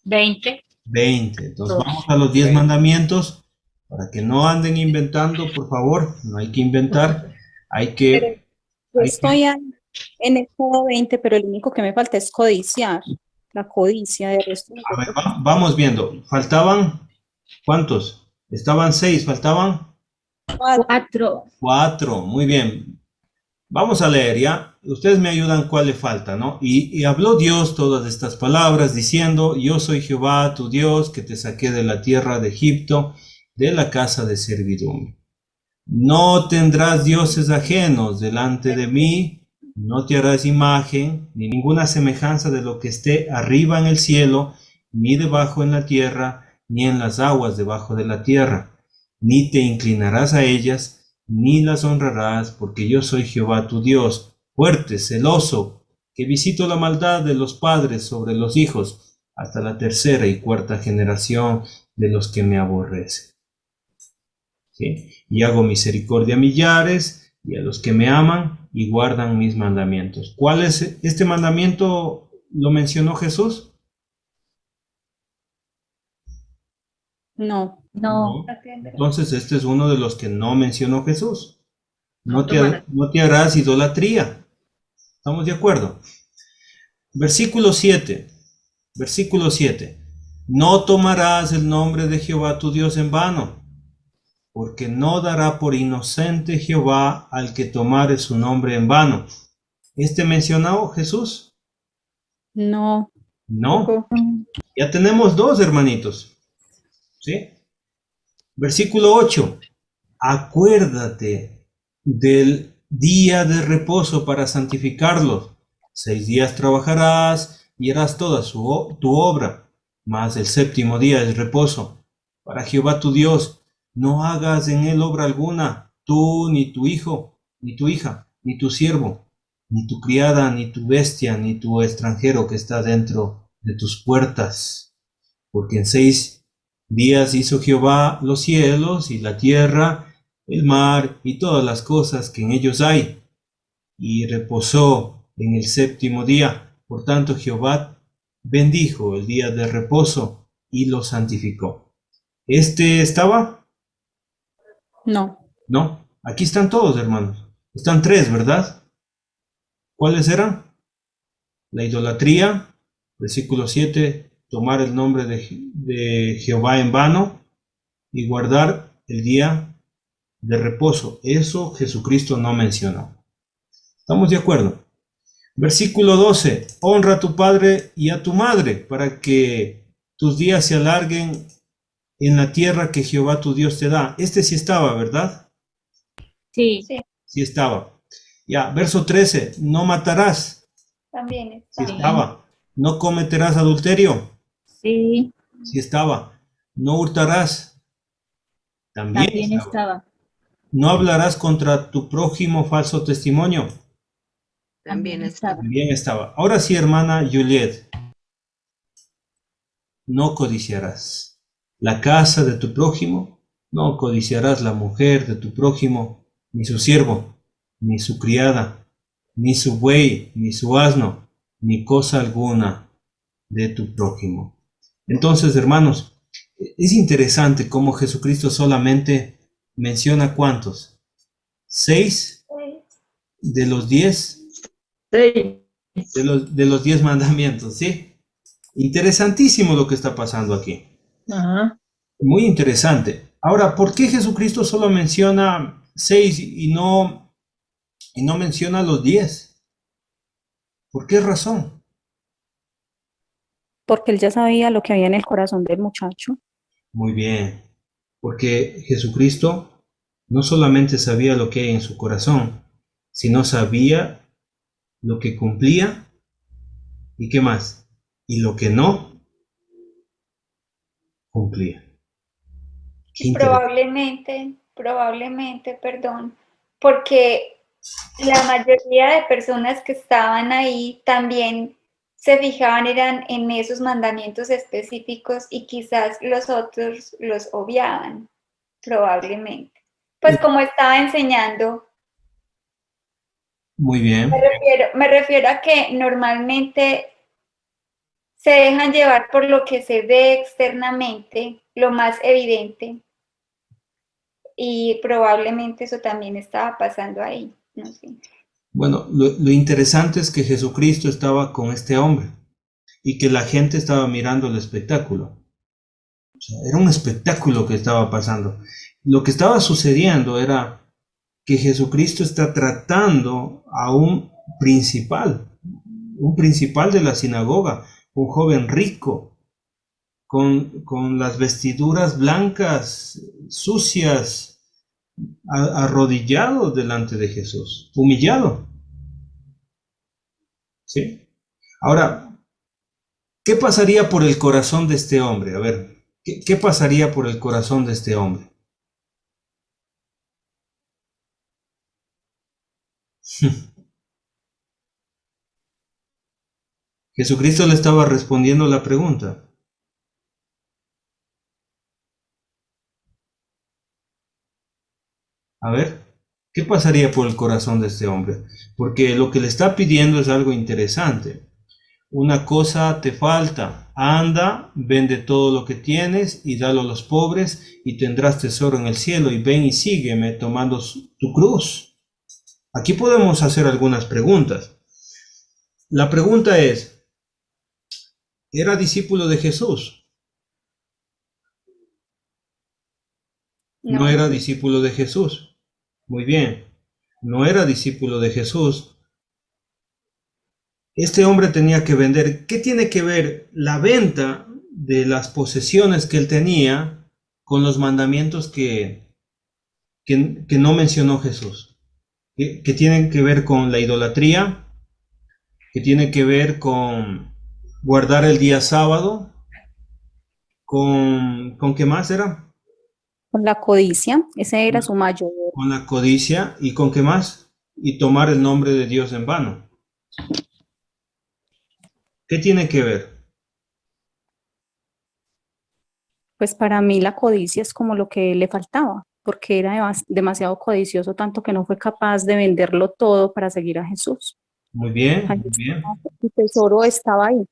20. 20. Entonces vamos a los 10 mandamientos, para que no anden inventando, por favor, no hay que inventar, hay que... Yo estoy en el Éxodo 20, pero el único que me falta es codiciar. La codicia de resto. A ver, vamos viendo. ¿Faltaban cuántos? Estaban 6, faltaban 4. 4. Muy bien. Vamos a leer, ¿ya? Ustedes me ayudan cuál le falta, ¿no? Y habló Dios todas estas palabras diciendo, yo soy Jehová, tu Dios, que te saqué de la tierra de Egipto, de la casa de servidumbre. No tendrás dioses ajenos delante de mí, no te harás imagen, ni ninguna semejanza de lo que esté arriba en el cielo, ni debajo en la tierra, ni en las aguas debajo de la tierra. Ni te inclinarás a ellas, ni las honrarás, porque yo soy Jehová tu Dios, fuerte, celoso, que visito la maldad de los padres sobre los hijos, hasta la tercera y cuarta generación de los que me aborrecen. ¿Sí? Y hago misericordia a millares, y a los que me aman y guardan mis mandamientos. ¿Cuál es este mandamiento? ¿Lo mencionó Jesús? No. No. Entonces este es uno de los que no mencionó Jesús. No te harás idolatría. ¿Estamos de acuerdo? Versículo 7. Versículo 7. No tomarás el nombre de Jehová tu Dios en vano, porque no dará por inocente Jehová al que tomare su nombre en vano. ¿Este mencionó Jesús? No. No. Ya tenemos dos, hermanitos. ¿Sí? Versículo 8. Acuérdate del día de reposo para santificarlo. 6 días trabajarás y harás toda tu obra, mas el séptimo día es reposo para Jehová tu Dios. No hagas en él obra alguna, tú, ni tu hijo, ni tu hija, ni tu siervo, ni tu criada, ni tu bestia, ni tu extranjero que está dentro de tus puertas. Porque en 6 días hizo Jehová los cielos y la tierra, el mar y todas las cosas que en ellos hay, y reposó en el séptimo día. Por tanto, Jehová bendijo el día de reposo y lo santificó. ¿Este estaba? No. No. Aquí están todos, hermanos. Están 3, ¿verdad? ¿Cuáles eran? La idolatría, versículo 7, tomar el nombre de Jehová en vano y guardar el día de reposo. Eso Jesucristo no mencionó. ¿Estamos de acuerdo? Versículo 12, honra a tu padre y a tu madre para que tus días se alarguen en la tierra que Jehová tu Dios te da. Este sí estaba, ¿verdad? Sí. Sí estaba. Ya, verso 13, no matarás. También Sí está. estaba. No cometerás adulterio. Sí, Sí estaba. No hurtarás. También también estaba. estaba. No hablarás contra tu prójimo falso testimonio. También está. También estaba. Ahora sí, hermana Juliet. No codiciarás la casa de tu prójimo. No codiciarás la mujer de tu prójimo, ni su siervo, ni su criada, ni su buey, ni su asno, ni cosa alguna de tu prójimo. Entonces, hermanos, es interesante cómo Jesucristo solamente menciona ¿cuántos? 6 de los 10 de los 10 mandamientos, ¿sí? Interesantísimo lo que está pasando aquí. Ajá. Muy interesante. Ahora, ¿por qué Jesucristo solo menciona 6 y no menciona los 10? ¿Por qué razón? Porque él ya sabía lo que había en el corazón del muchacho. Muy bien. Porque Jesucristo no solamente sabía lo que hay en su corazón, sino sabía lo que cumplía y qué más, y lo que no cumplía. Qué Y interesante. probablemente, perdón, porque la mayoría de personas que estaban ahí también se fijaban eran en esos mandamientos específicos y quizás los otros los obviaban, probablemente. Pues como estaba enseñando, Muy bien. me refiero a que normalmente se dejan llevar por lo que se ve externamente, lo más evidente, y probablemente eso también estaba pasando ahí, no sé. Bueno, lo interesante es que Jesucristo estaba con este hombre y que la gente estaba mirando el espectáculo. O sea, era un espectáculo que estaba pasando. Lo que estaba sucediendo era que Jesucristo está tratando a un principal de la sinagoga, un joven rico, con las vestiduras blancas, sucias, arrodillado delante de Jesús, humillado. ¿Sí? Ahora, ¿qué pasaría por el corazón de este hombre? A ver, ¿qué pasaría por el corazón de este hombre? Jesucristo le estaba respondiendo la pregunta. A ver, ¿qué pasaría por el corazón de este hombre? Porque lo que le está pidiendo es algo interesante. Una cosa te falta, anda, vende todo lo que tienes y dalo a los pobres y tendrás tesoro en el cielo y ven y sígueme tomando tu cruz. Aquí podemos hacer algunas preguntas. La pregunta es, ¿era discípulo de Jesús? No era discípulo de Jesús. Muy bien. No era discípulo de Jesús. Este hombre tenía que vender. ¿Qué tiene que ver la venta de las posesiones que él tenía con los mandamientos que no mencionó Jesús? Que tienen que ver con la idolatría, que tiene que ver con guardar el día sábado, ¿con qué más era? Con la codicia, ese era su mayor. Con la codicia, ¿y con qué más? Y tomar el nombre de Dios en vano. ¿Qué tiene que ver? Pues para mí la codicia es como lo que le faltaba, porque era demasiado codicioso, tanto que no fue capaz de venderlo todo para seguir a Jesús. Muy bien, Ahí muy bien, su tesoro estaba ahí.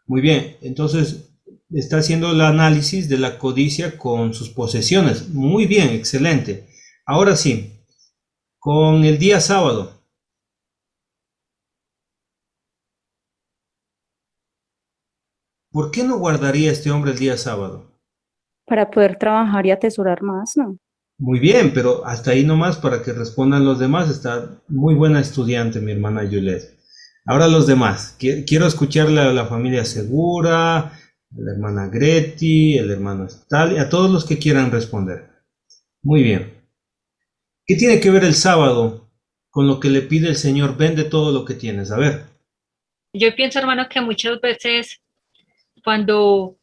muy bien. Entonces, está haciendo el análisis de la codicia con sus posesiones. Muy bien, excelente. Ahora sí, con el día sábado. ¿Por qué no guardaría este hombre el día sábado? Para poder trabajar y atesorar más, ¿no? Muy bien, pero hasta ahí nomás para que respondan los demás. Está muy buena estudiante, mi hermana Juliet. Ahora los demás. Quiero escucharle a la familia Segura, a la hermana Greti, el hermano Stal, a todos los que quieran responder. Muy bien. ¿Qué tiene que ver el sábado con lo que le pide el Señor? Vende todo lo que tienes. A ver. Yo pienso, hermano, que muchas veces cuando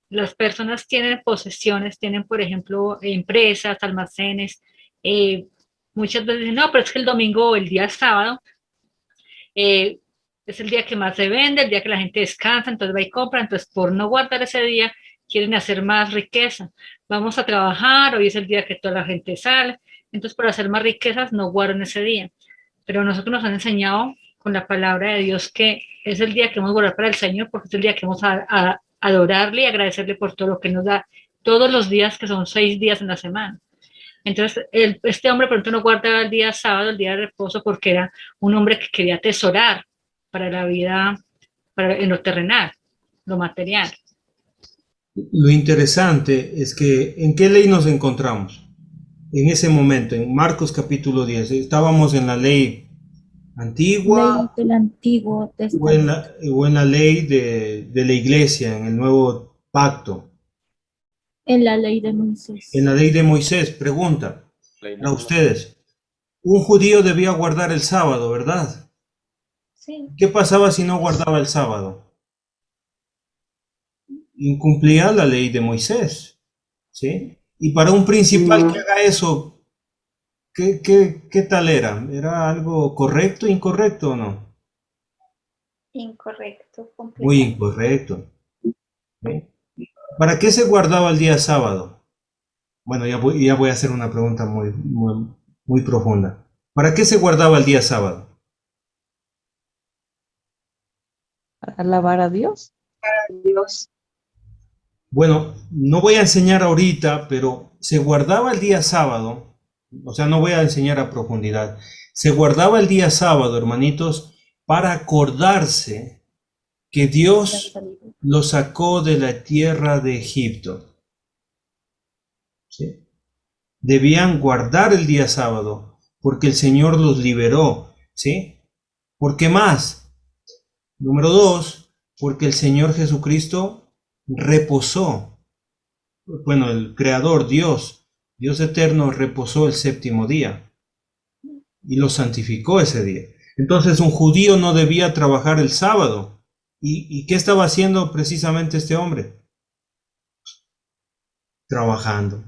las personas tienen posesiones, tienen, por ejemplo, empresas, almacenes, muchas veces dicen, no, pero es que el domingo o el día sábado es el día que más se vende, el día que la gente descansa, entonces va y compra, entonces por no guardar ese día quieren hacer más riqueza. Vamos a trabajar, hoy es el día que toda la gente sale, entonces por hacer más riquezas no guardan ese día. Pero nosotros nos han enseñado con la palabra de Dios que es el día que vamos a guardar para el Señor, porque es el día que vamos a adorarle y agradecerle por todo lo que nos da todos los días, que son 6 días en la semana. Entonces, este hombre, por ejemplo, no guardaba el día sábado, el día de reposo, porque era un hombre que quería atesorar para la vida, en lo terrenal, lo material. Lo interesante es que ¿en qué ley nos encontramos? En ese momento, en Marcos capítulo 10, estábamos en la ley antigua Ley del Antiguo o Testamento. en la ley de la iglesia, en el nuevo pacto. En la ley de Moisés. En la ley de Moisés, pregunta a ustedes, un judío debía guardar el sábado, ¿verdad? Sí. ¿Qué pasaba si no guardaba el sábado? Incumplía la ley de Moisés, ¿sí? Y para un principal que haga eso, ¿qué tal era? ¿Era algo correcto, incorrecto o no? Incorrecto, Muy completamente. incorrecto. ¿Sí? ¿Para qué se guardaba el día sábado? Bueno, ya voy a hacer una pregunta muy profunda. ¿Para qué se guardaba el día sábado? Para alabar a Dios. Dios. Bueno, no voy a enseñar ahorita, pero se guardaba el día sábado, o sea, no voy a enseñar a profundidad. Se guardaba el día sábado, hermanitos, para acordarse que Dios lo sacó de la tierra de Egipto. ¿Sí? Debían guardar el día sábado porque el Señor los liberó, ¿sí? ¿Por qué más? Número 2, porque el Señor Jesucristo reposó. Bueno, el Creador, Dios eterno, reposó el séptimo día y lo santificó ese día. Entonces un judío no debía trabajar el sábado. ¿Y qué estaba haciendo precisamente este hombre? Trabajando.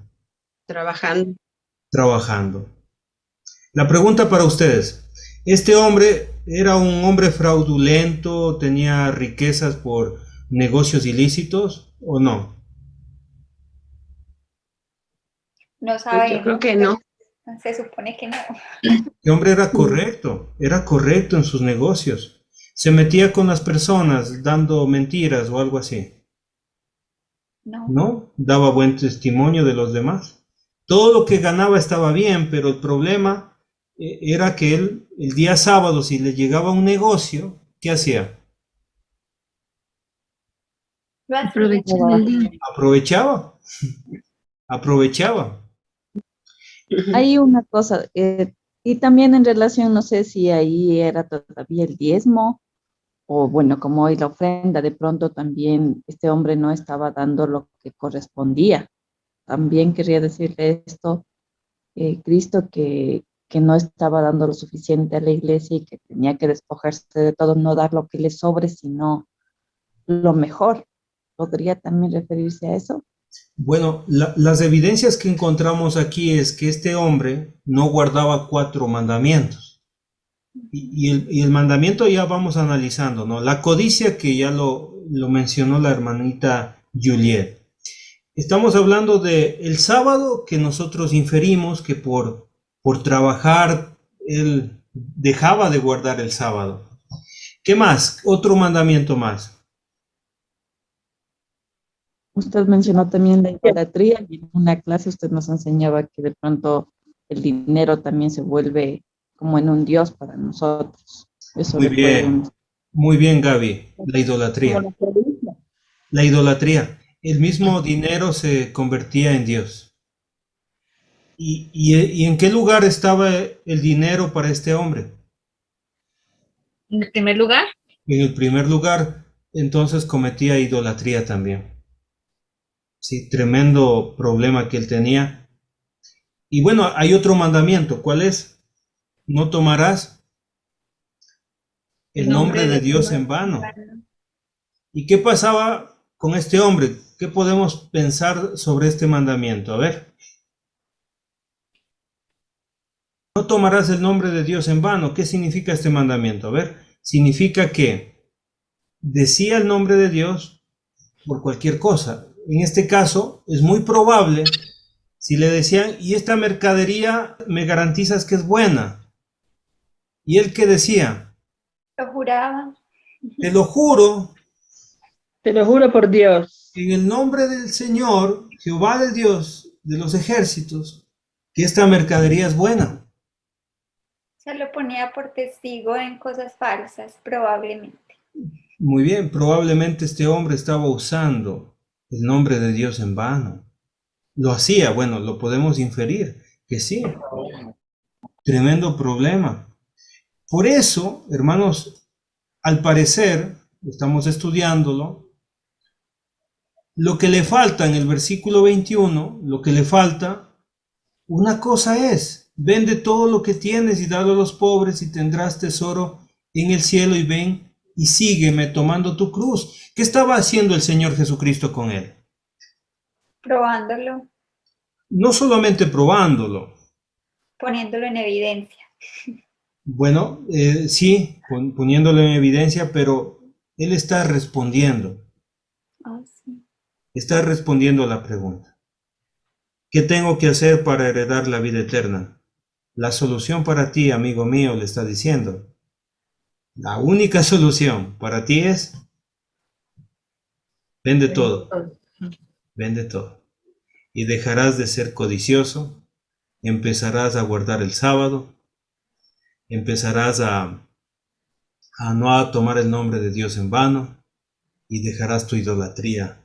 La pregunta para ustedes, ¿este hombre era un hombre fraudulento, tenía riquezas por negocios ilícitos o no? No sabemos. Yo creo que no. Se supone que no. Este hombre era correcto en sus negocios. Se metía con las personas dando mentiras o algo así. No. ¿No? Daba buen testimonio de los demás. Todo lo que ganaba estaba bien, pero el problema era que él, el día sábado, si le llegaba un negocio, ¿qué hacía? Lo hacía. Aprovechar el día. Aprovechaba. Hay una cosa, y también en relación, no sé si ahí era todavía el diezmo, o bueno, como hoy la ofrenda, de pronto también este hombre no estaba dando lo que correspondía. También querría decirle esto, Cristo, que no estaba dando lo suficiente a la iglesia y que tenía que despojarse de todo, no dar lo que le sobre, sino lo mejor. ¿Podría también referirse a eso? Bueno, las evidencias que encontramos aquí es que este hombre no guardaba 4 mandamientos. Y el mandamiento ya vamos analizando, ¿no? La codicia, que ya lo mencionó la hermanita Juliet. Estamos hablando de el sábado, que nosotros inferimos que por trabajar él dejaba de guardar el sábado. ¿Qué más? Otro mandamiento más. Usted mencionó también la idolatría y en una clase usted nos enseñaba que de pronto el dinero también se vuelve como en un dios para nosotros. Eso Muy recuerdo. muy bien, Gaby. La Como idolatría. la provincia. La idolatría. El mismo dinero se convertía en Dios. ¿Y en qué lugar estaba el dinero para este hombre? En el primer lugar, En el primer lugar, entonces cometía idolatría también. Sí, tremendo problema que él tenía. Y bueno, hay otro mandamiento. ¿Cuál es? No tomarás el nombre de Dios en vano. ¿Y qué pasaba con este hombre? ¿Qué podemos pensar sobre este mandamiento? A ver. No tomarás el nombre de Dios en vano. ¿Qué significa este mandamiento? A ver, significa que decía el nombre de Dios por cualquier cosa. En este caso, es muy probable si le decían, y esta mercadería me garantizas que es buena. ¿Y él qué decía? Lo juraba. Te lo juro, Te lo juro por Dios. en el nombre del Señor, Jehová de Dios, de los ejércitos, que esta mercadería es buena. Se lo ponía por testigo en cosas falsas, probablemente. Muy bien, probablemente este hombre estaba usando el nombre de Dios en vano. Lo hacía, bueno, lo podemos inferir, que sí. Tremendo problema. Por eso, hermanos, al parecer, estamos estudiándolo, lo que le falta en el versículo 21, lo que le falta, una cosa es, vende todo lo que tienes y dalo a los pobres y tendrás tesoro en el cielo y ven y sígueme tomando tu cruz. ¿Qué estaba haciendo el Señor Jesucristo con él? Probándolo, No solamente probándolo, poniéndolo en evidencia. bueno, sí, poniéndolo en evidencia, pero él está respondiendo. Oh, sí. Está respondiendo a la pregunta. ¿Qué tengo que hacer para heredar la vida eterna? La solución para ti, amigo mío, le está diciendo. La única solución para ti es vende todo, vende todo. Y dejarás de ser codicioso, empezarás a guardar el sábado, empezarás a no tomar el nombre de Dios en vano y dejarás tu idolatría.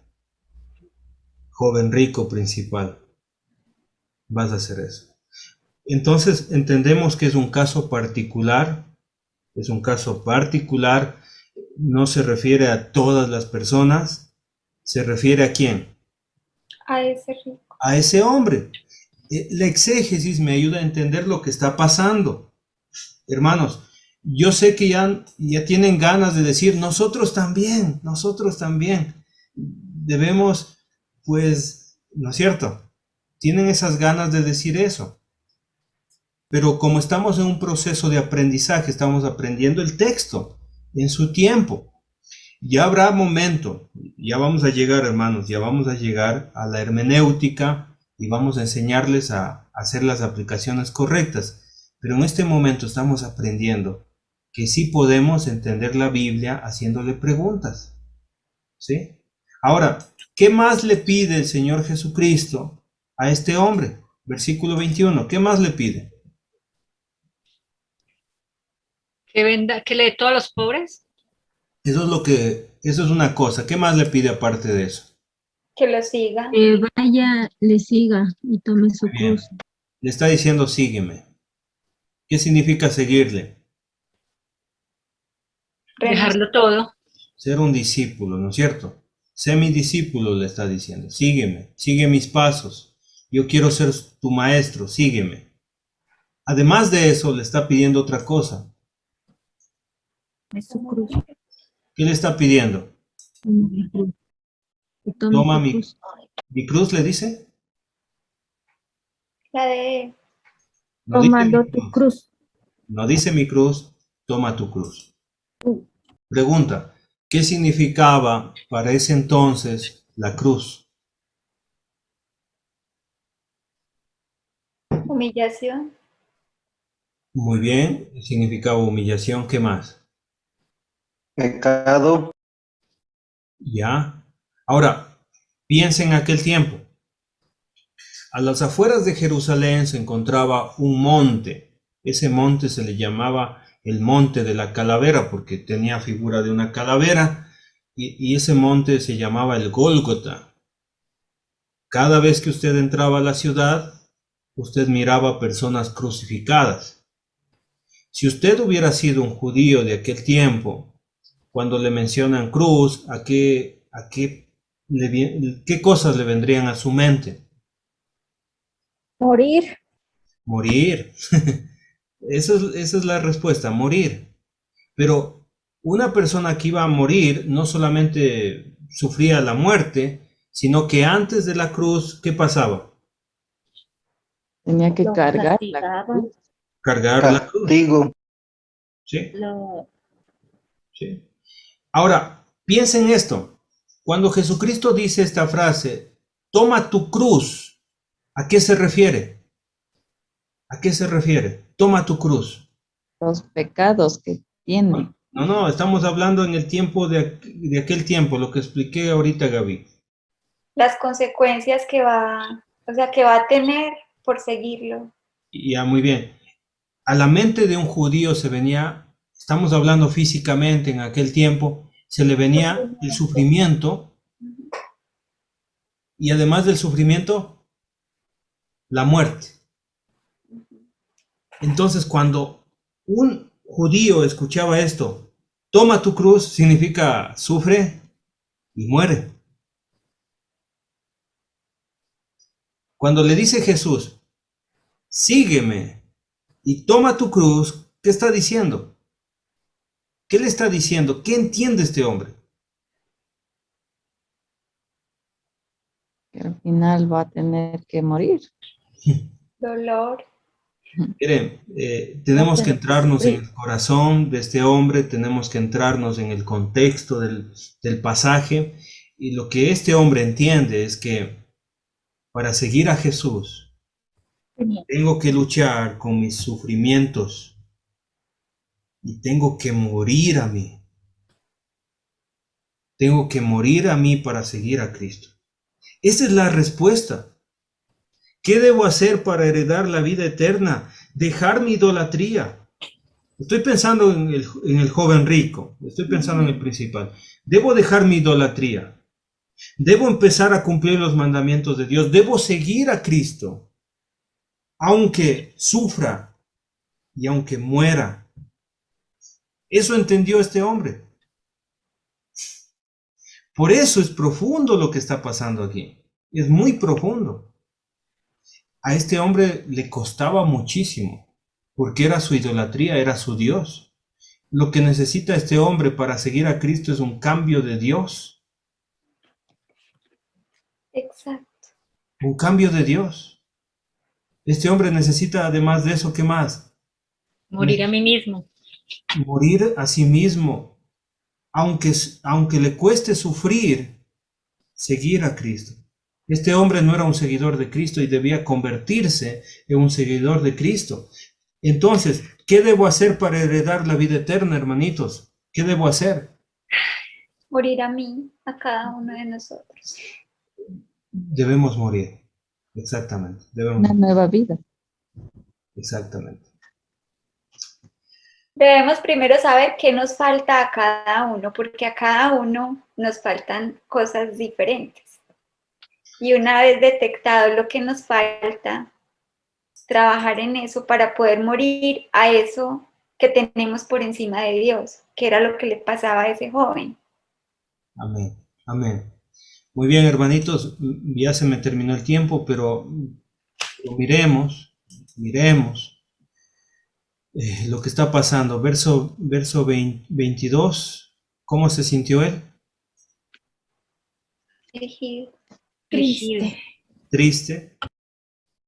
Joven rico principal, vas a hacer eso. Entonces entendemos que es un caso particular, no se refiere a todas las personas, se refiere a quién, A ese rico. a ese hombre. La exégesis me ayuda a entender lo que está pasando. Hermanos, yo sé que ya tienen ganas de decir, nosotros también. Debemos, pues, ¿no es cierto? Tienen esas ganas de decir eso. Pero como estamos en un proceso de aprendizaje, estamos aprendiendo el texto en su tiempo. Ya habrá momento, ya vamos a llegar, hermanos, ya vamos a llegar a la hermenéutica y vamos a enseñarles a hacer las aplicaciones correctas. Pero en este momento estamos aprendiendo que sí podemos entender la Biblia haciéndole preguntas. ¿Sí? Ahora, ¿qué más le pide el Señor Jesucristo a este hombre? Versículo 21, ¿qué más le pide? que le dé todo a los pobres. Eso es una cosa. ¿Qué más le pide aparte de eso? Que lo siga. Que vaya, le siga y tome su Bien. cruz. Le está diciendo, sígueme. ¿Qué significa seguirle? Dejarlo todo. Ser un discípulo, ¿no es cierto? Sé mi discípulo, le está diciendo. Sígueme, sigue mis pasos. Yo quiero ser tu maestro, sígueme. Además de eso, le está pidiendo otra cosa. Es su cruz. ¿Qué le está pidiendo? Toma mi cruz, le dice. La de No dice Tomando mi tu cruz. No dice mi cruz, toma tu cruz. Pregunta, ¿qué significaba para ese entonces la cruz? humillación. Muy bien, significaba humillación, ¿qué más? Pecado. Ya. Ahora, piensa en aquel tiempo. A las afueras de Jerusalén se encontraba un monte. Ese monte se le llamaba el monte de la calavera porque tenía figura de una calavera y ese monte se llamaba el Gólgota. Cada vez que usted entraba a la ciudad, usted miraba personas crucificadas. Si usted hubiera sido un judío de aquel tiempo, cuando le mencionan cruz, qué cosas le vendrían a su mente? Morir. Morir. Esa es la respuesta, morir. Pero una persona que iba a morir no solamente sufría la muerte, sino que antes de la cruz, ¿qué pasaba? Tenía que Lo cargar la castigaban. cruz. Cargar la cruz. Castigo. ¿Sí? Lo... ¿Sí? Ahora, piensa en esto. Cuando Jesucristo dice esta frase, toma tu cruz, ¿a qué se refiere? ¿A qué se refiere? Toma tu cruz. Los pecados que tiene. No, estamos hablando en el tiempo de aquel tiempo, lo que expliqué ahorita, Gaby. Las consecuencias que va, o sea, que va a tener por seguirlo. Ya, muy bien. A la mente de un judío se venía, estamos hablando físicamente en aquel tiempo, se le venía el sufrimiento y además del sufrimiento, la muerte. Entonces, cuando un judío escuchaba esto, toma tu cruz, significa sufre y muere. Cuando le dice Jesús, sígueme y toma tu cruz, ¿qué está diciendo? ¿Qué le está diciendo? ¿Qué entiende este hombre? Que al final va a tener que morir. Dolor. Miren, tenemos que entrarnos en el corazón de este hombre, tenemos que entrarnos en el contexto del pasaje, y lo que este hombre entiende es que para seguir a Jesús tengo que luchar con mis sufrimientos y tengo que morir a mí. Tengo que morir a mí para seguir a Cristo. Esa es la respuesta. ¿Qué debo hacer para heredar la vida eterna? Dejar mi idolatría. Estoy pensando en el joven rico, estoy pensando en el principal. Debo dejar mi idolatría. Debo empezar a cumplir los mandamientos de Dios. Debo seguir a Cristo, aunque sufra y aunque muera. Eso entendió este hombre. Por eso es profundo lo que está pasando aquí. Es muy profundo. A este hombre le costaba muchísimo, porque era su idolatría, era su Dios. Lo que necesita este hombre para seguir a Cristo es un cambio de Dios. Exacto. Un cambio de Dios. Este hombre necesita, además de eso, ¿qué más? Morir a mí mismo. Morir a sí mismo. Aunque le cueste sufrir, seguir a Cristo. Este hombre no era un seguidor de Cristo y debía convertirse en un seguidor de Cristo. Entonces, ¿qué debo hacer para heredar la vida eterna, hermanitos? ¿Qué debo hacer? Morir a mí, a cada uno de nosotros. Debemos morir. Exactamente. Debemos Una morir. nueva vida. Exactamente. Debemos primero saber qué nos falta a cada uno, porque a cada uno nos faltan cosas diferentes. Y una vez detectado lo que nos falta, trabajar en eso para poder morir a eso que tenemos por encima de Dios, que era lo que le pasaba a ese joven. Amén, amén. Muy bien, hermanitos, ya se me terminó el tiempo, pero miremos lo que está pasando. Verso 22, ¿cómo se sintió él? Triste. Triste.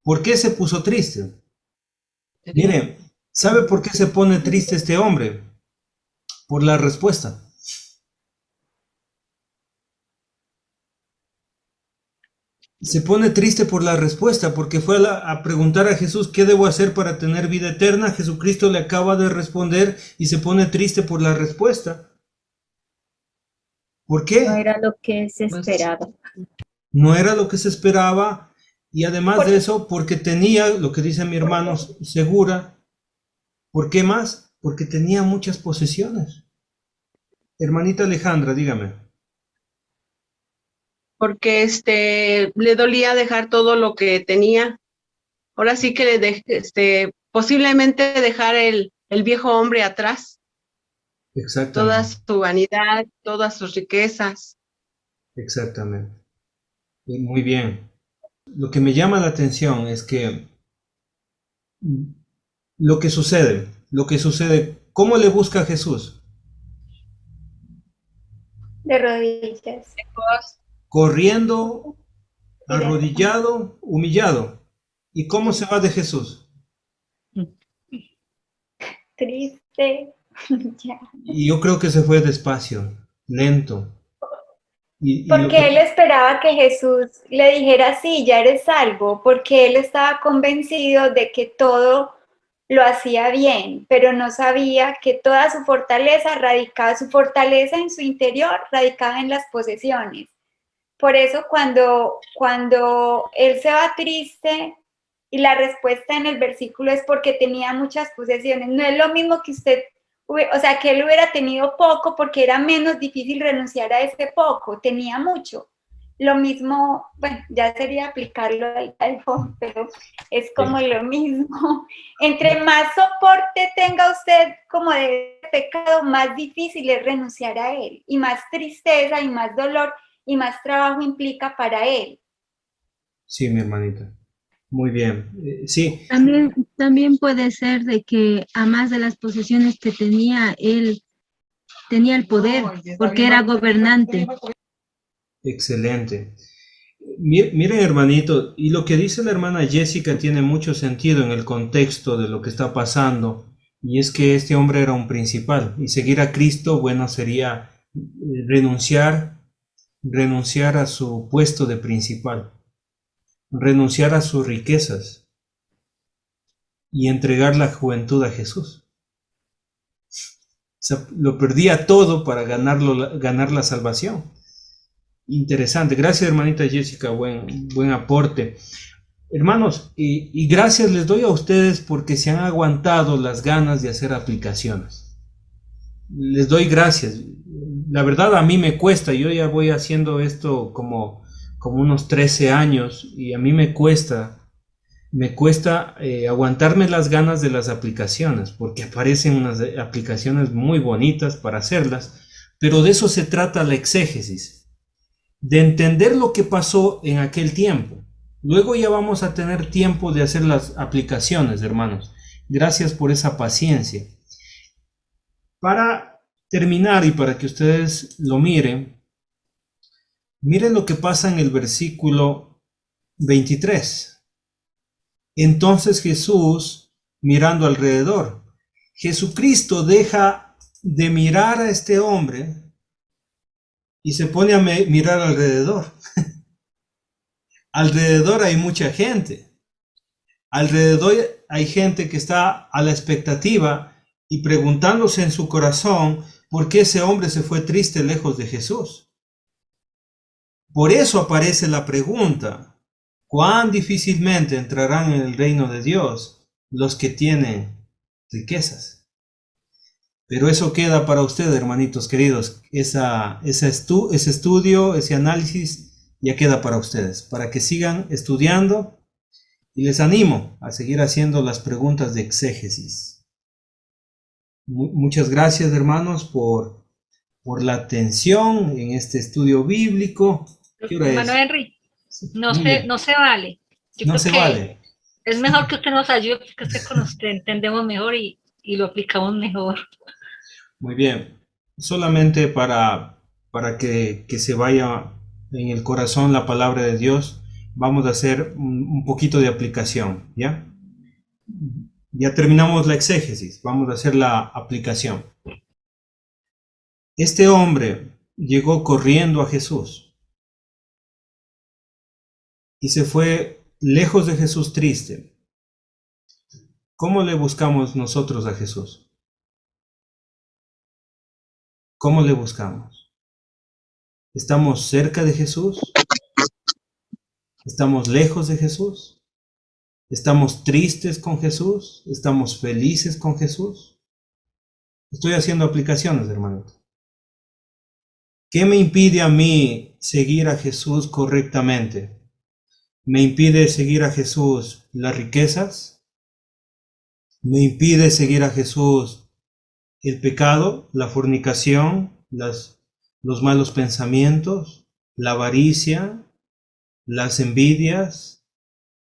¿Por qué se puso triste? Mire, ¿sabe por qué se pone triste este hombre? Por la respuesta. Se pone triste por la respuesta, porque fue a preguntar a Jesús, ¿qué debo hacer para tener vida eterna? Jesucristo le acaba de responder y se pone triste por la respuesta. ¿Por qué? No era lo que se esperaba. No era lo que se esperaba, y además de eso, porque tenía, lo que dice mi hermano, segura. ¿Por qué más? Porque tenía muchas posesiones. Hermanita Alejandra, dígame. Porque le dolía dejar todo lo que tenía. Ahora sí que posiblemente dejar el viejo hombre atrás, Exactamente. toda su vanidad, todas sus riquezas. Exactamente. Muy bien. Lo que me llama la atención es que lo que sucede, ¿cómo le busca a Jesús? De rodillas. Corriendo, arrodillado, humillado. ¿Y cómo se va de Jesús? Triste. Ya. Y yo creo que se fue despacio, lento. Porque él esperaba que Jesús le dijera, sí, ya eres salvo, porque él estaba convencido de que todo lo hacía bien, pero no sabía que toda su fortaleza en su interior radicaba en las posesiones. Por eso cuando él se va triste, y la respuesta en el versículo es porque tenía muchas posesiones, no es lo mismo que que él hubiera tenido poco, porque era menos difícil renunciar a ese poco, tenía mucho. Lo mismo, bueno, ya sería aplicarlo al joven, pero es como lo mismo. Entre más soporte tenga usted como de pecado, más difícil es renunciar a él, y más tristeza y más dolor y más trabajo implica para él. Sí, mi hermanita. Muy bien. Sí. También puede ser de que a más de las posesiones que tenía, él tenía el poder, porque era gobernante. Excelente. Miren, hermanito, y lo que dice la hermana Jessica tiene mucho sentido en el contexto de lo que está pasando, y es que este hombre era un principal, y seguir a Cristo, bueno, sería renunciar a su puesto de principal, renunciar a sus riquezas y entregar la juventud a Jesús. O sea, lo perdía todo para ganar la salvación. Interesante. Gracias, hermanita Jessica. Buen aporte. Hermanos, y gracias les doy a ustedes porque se han aguantado las ganas de hacer aplicaciones. Les doy gracias. La verdad a mí me cuesta. Yo ya voy haciendo esto como unos 13 años y a mí me cuesta aguantarme las ganas de las aplicaciones, porque aparecen unas aplicaciones muy bonitas para hacerlas, pero de eso se trata la exégesis, de entender lo que pasó en aquel tiempo. Luego ya vamos a tener tiempo de hacer las aplicaciones, hermanos. Gracias por esa paciencia. Para terminar y para que ustedes lo miren lo que pasa en el versículo 23. Entonces Jesús, mirando alrededor, Jesucristo deja de mirar a este hombre y se pone a mirar alrededor. Alrededor hay mucha gente. Alrededor hay gente que está a la expectativa y preguntándose en su corazón por qué ese hombre se fue triste lejos de Jesús. Por eso aparece la pregunta: ¿cuán difícilmente entrarán en el reino de Dios los que tienen riquezas? Pero eso queda para ustedes, hermanitos queridos. Ese estudio, ese análisis ya queda para ustedes, para que sigan estudiando Y les animo a seguir haciendo las preguntas de exégesis. Muchas gracias, hermanos, por la atención en este estudio bíblico. ¿Qué hora Hermano es? Henry, no se vale. Yo No creo se que vale. es mejor que usted nos ayude, porque es que con usted entendemos mejor y lo aplicamos mejor. Muy bien. Solamente para que se vaya en el corazón la palabra de Dios, vamos a hacer un poquito de aplicación, ¿ya? Ya terminamos la exégesis, vamos a hacer la aplicación. Este hombre llegó corriendo a Jesús y se fue lejos de Jesús triste. ¿Cómo le buscamos nosotros a Jesús? ¿Cómo le buscamos? ¿Estamos cerca de Jesús? ¿Estamos lejos de Jesús? ¿Estamos tristes con Jesús? ¿Estamos felices con Jesús? Estoy haciendo aplicaciones, hermanos. ¿Qué me impide a mí seguir a Jesús correctamente? ¿Me impide seguir a Jesús las riquezas? ¿Me impide seguir a Jesús el pecado, la fornicación, los malos pensamientos, la avaricia, las envidias,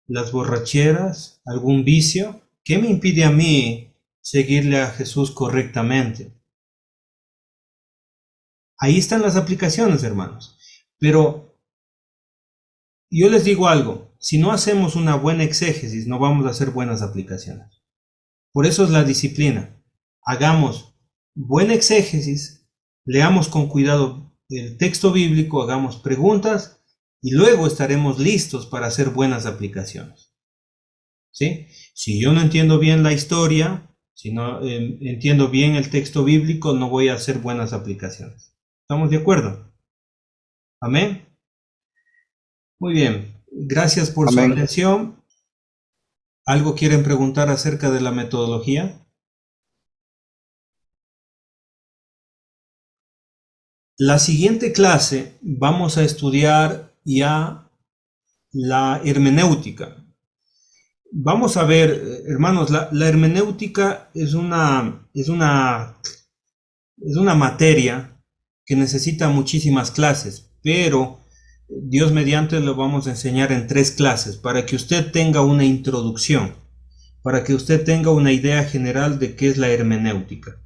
las borracheras, algún vicio? ¿Qué me impide a mí seguirle a Jesús correctamente? Ahí están las aplicaciones, hermanos. Pero yo les digo algo, si no hacemos una buena exégesis, no vamos a hacer buenas aplicaciones. Por eso es la disciplina. Hagamos buena exégesis, leamos con cuidado el texto bíblico, hagamos preguntas y luego estaremos listos para hacer buenas aplicaciones. ¿Sí? Si yo no entiendo bien la historia, si no entiendo bien el texto bíblico, no voy a hacer buenas aplicaciones. ¿Estamos de acuerdo? Amén. Muy bien. Gracias por su atención. ¿Algo quieren preguntar acerca de la metodología? La siguiente clase vamos a estudiar ya la hermenéutica. Vamos a ver, hermanos, la hermenéutica es una materia que necesita muchísimas clases, pero Dios mediante lo vamos a enseñar en 3 clases para que usted tenga una introducción, para que usted tenga una idea general de qué es la hermenéutica.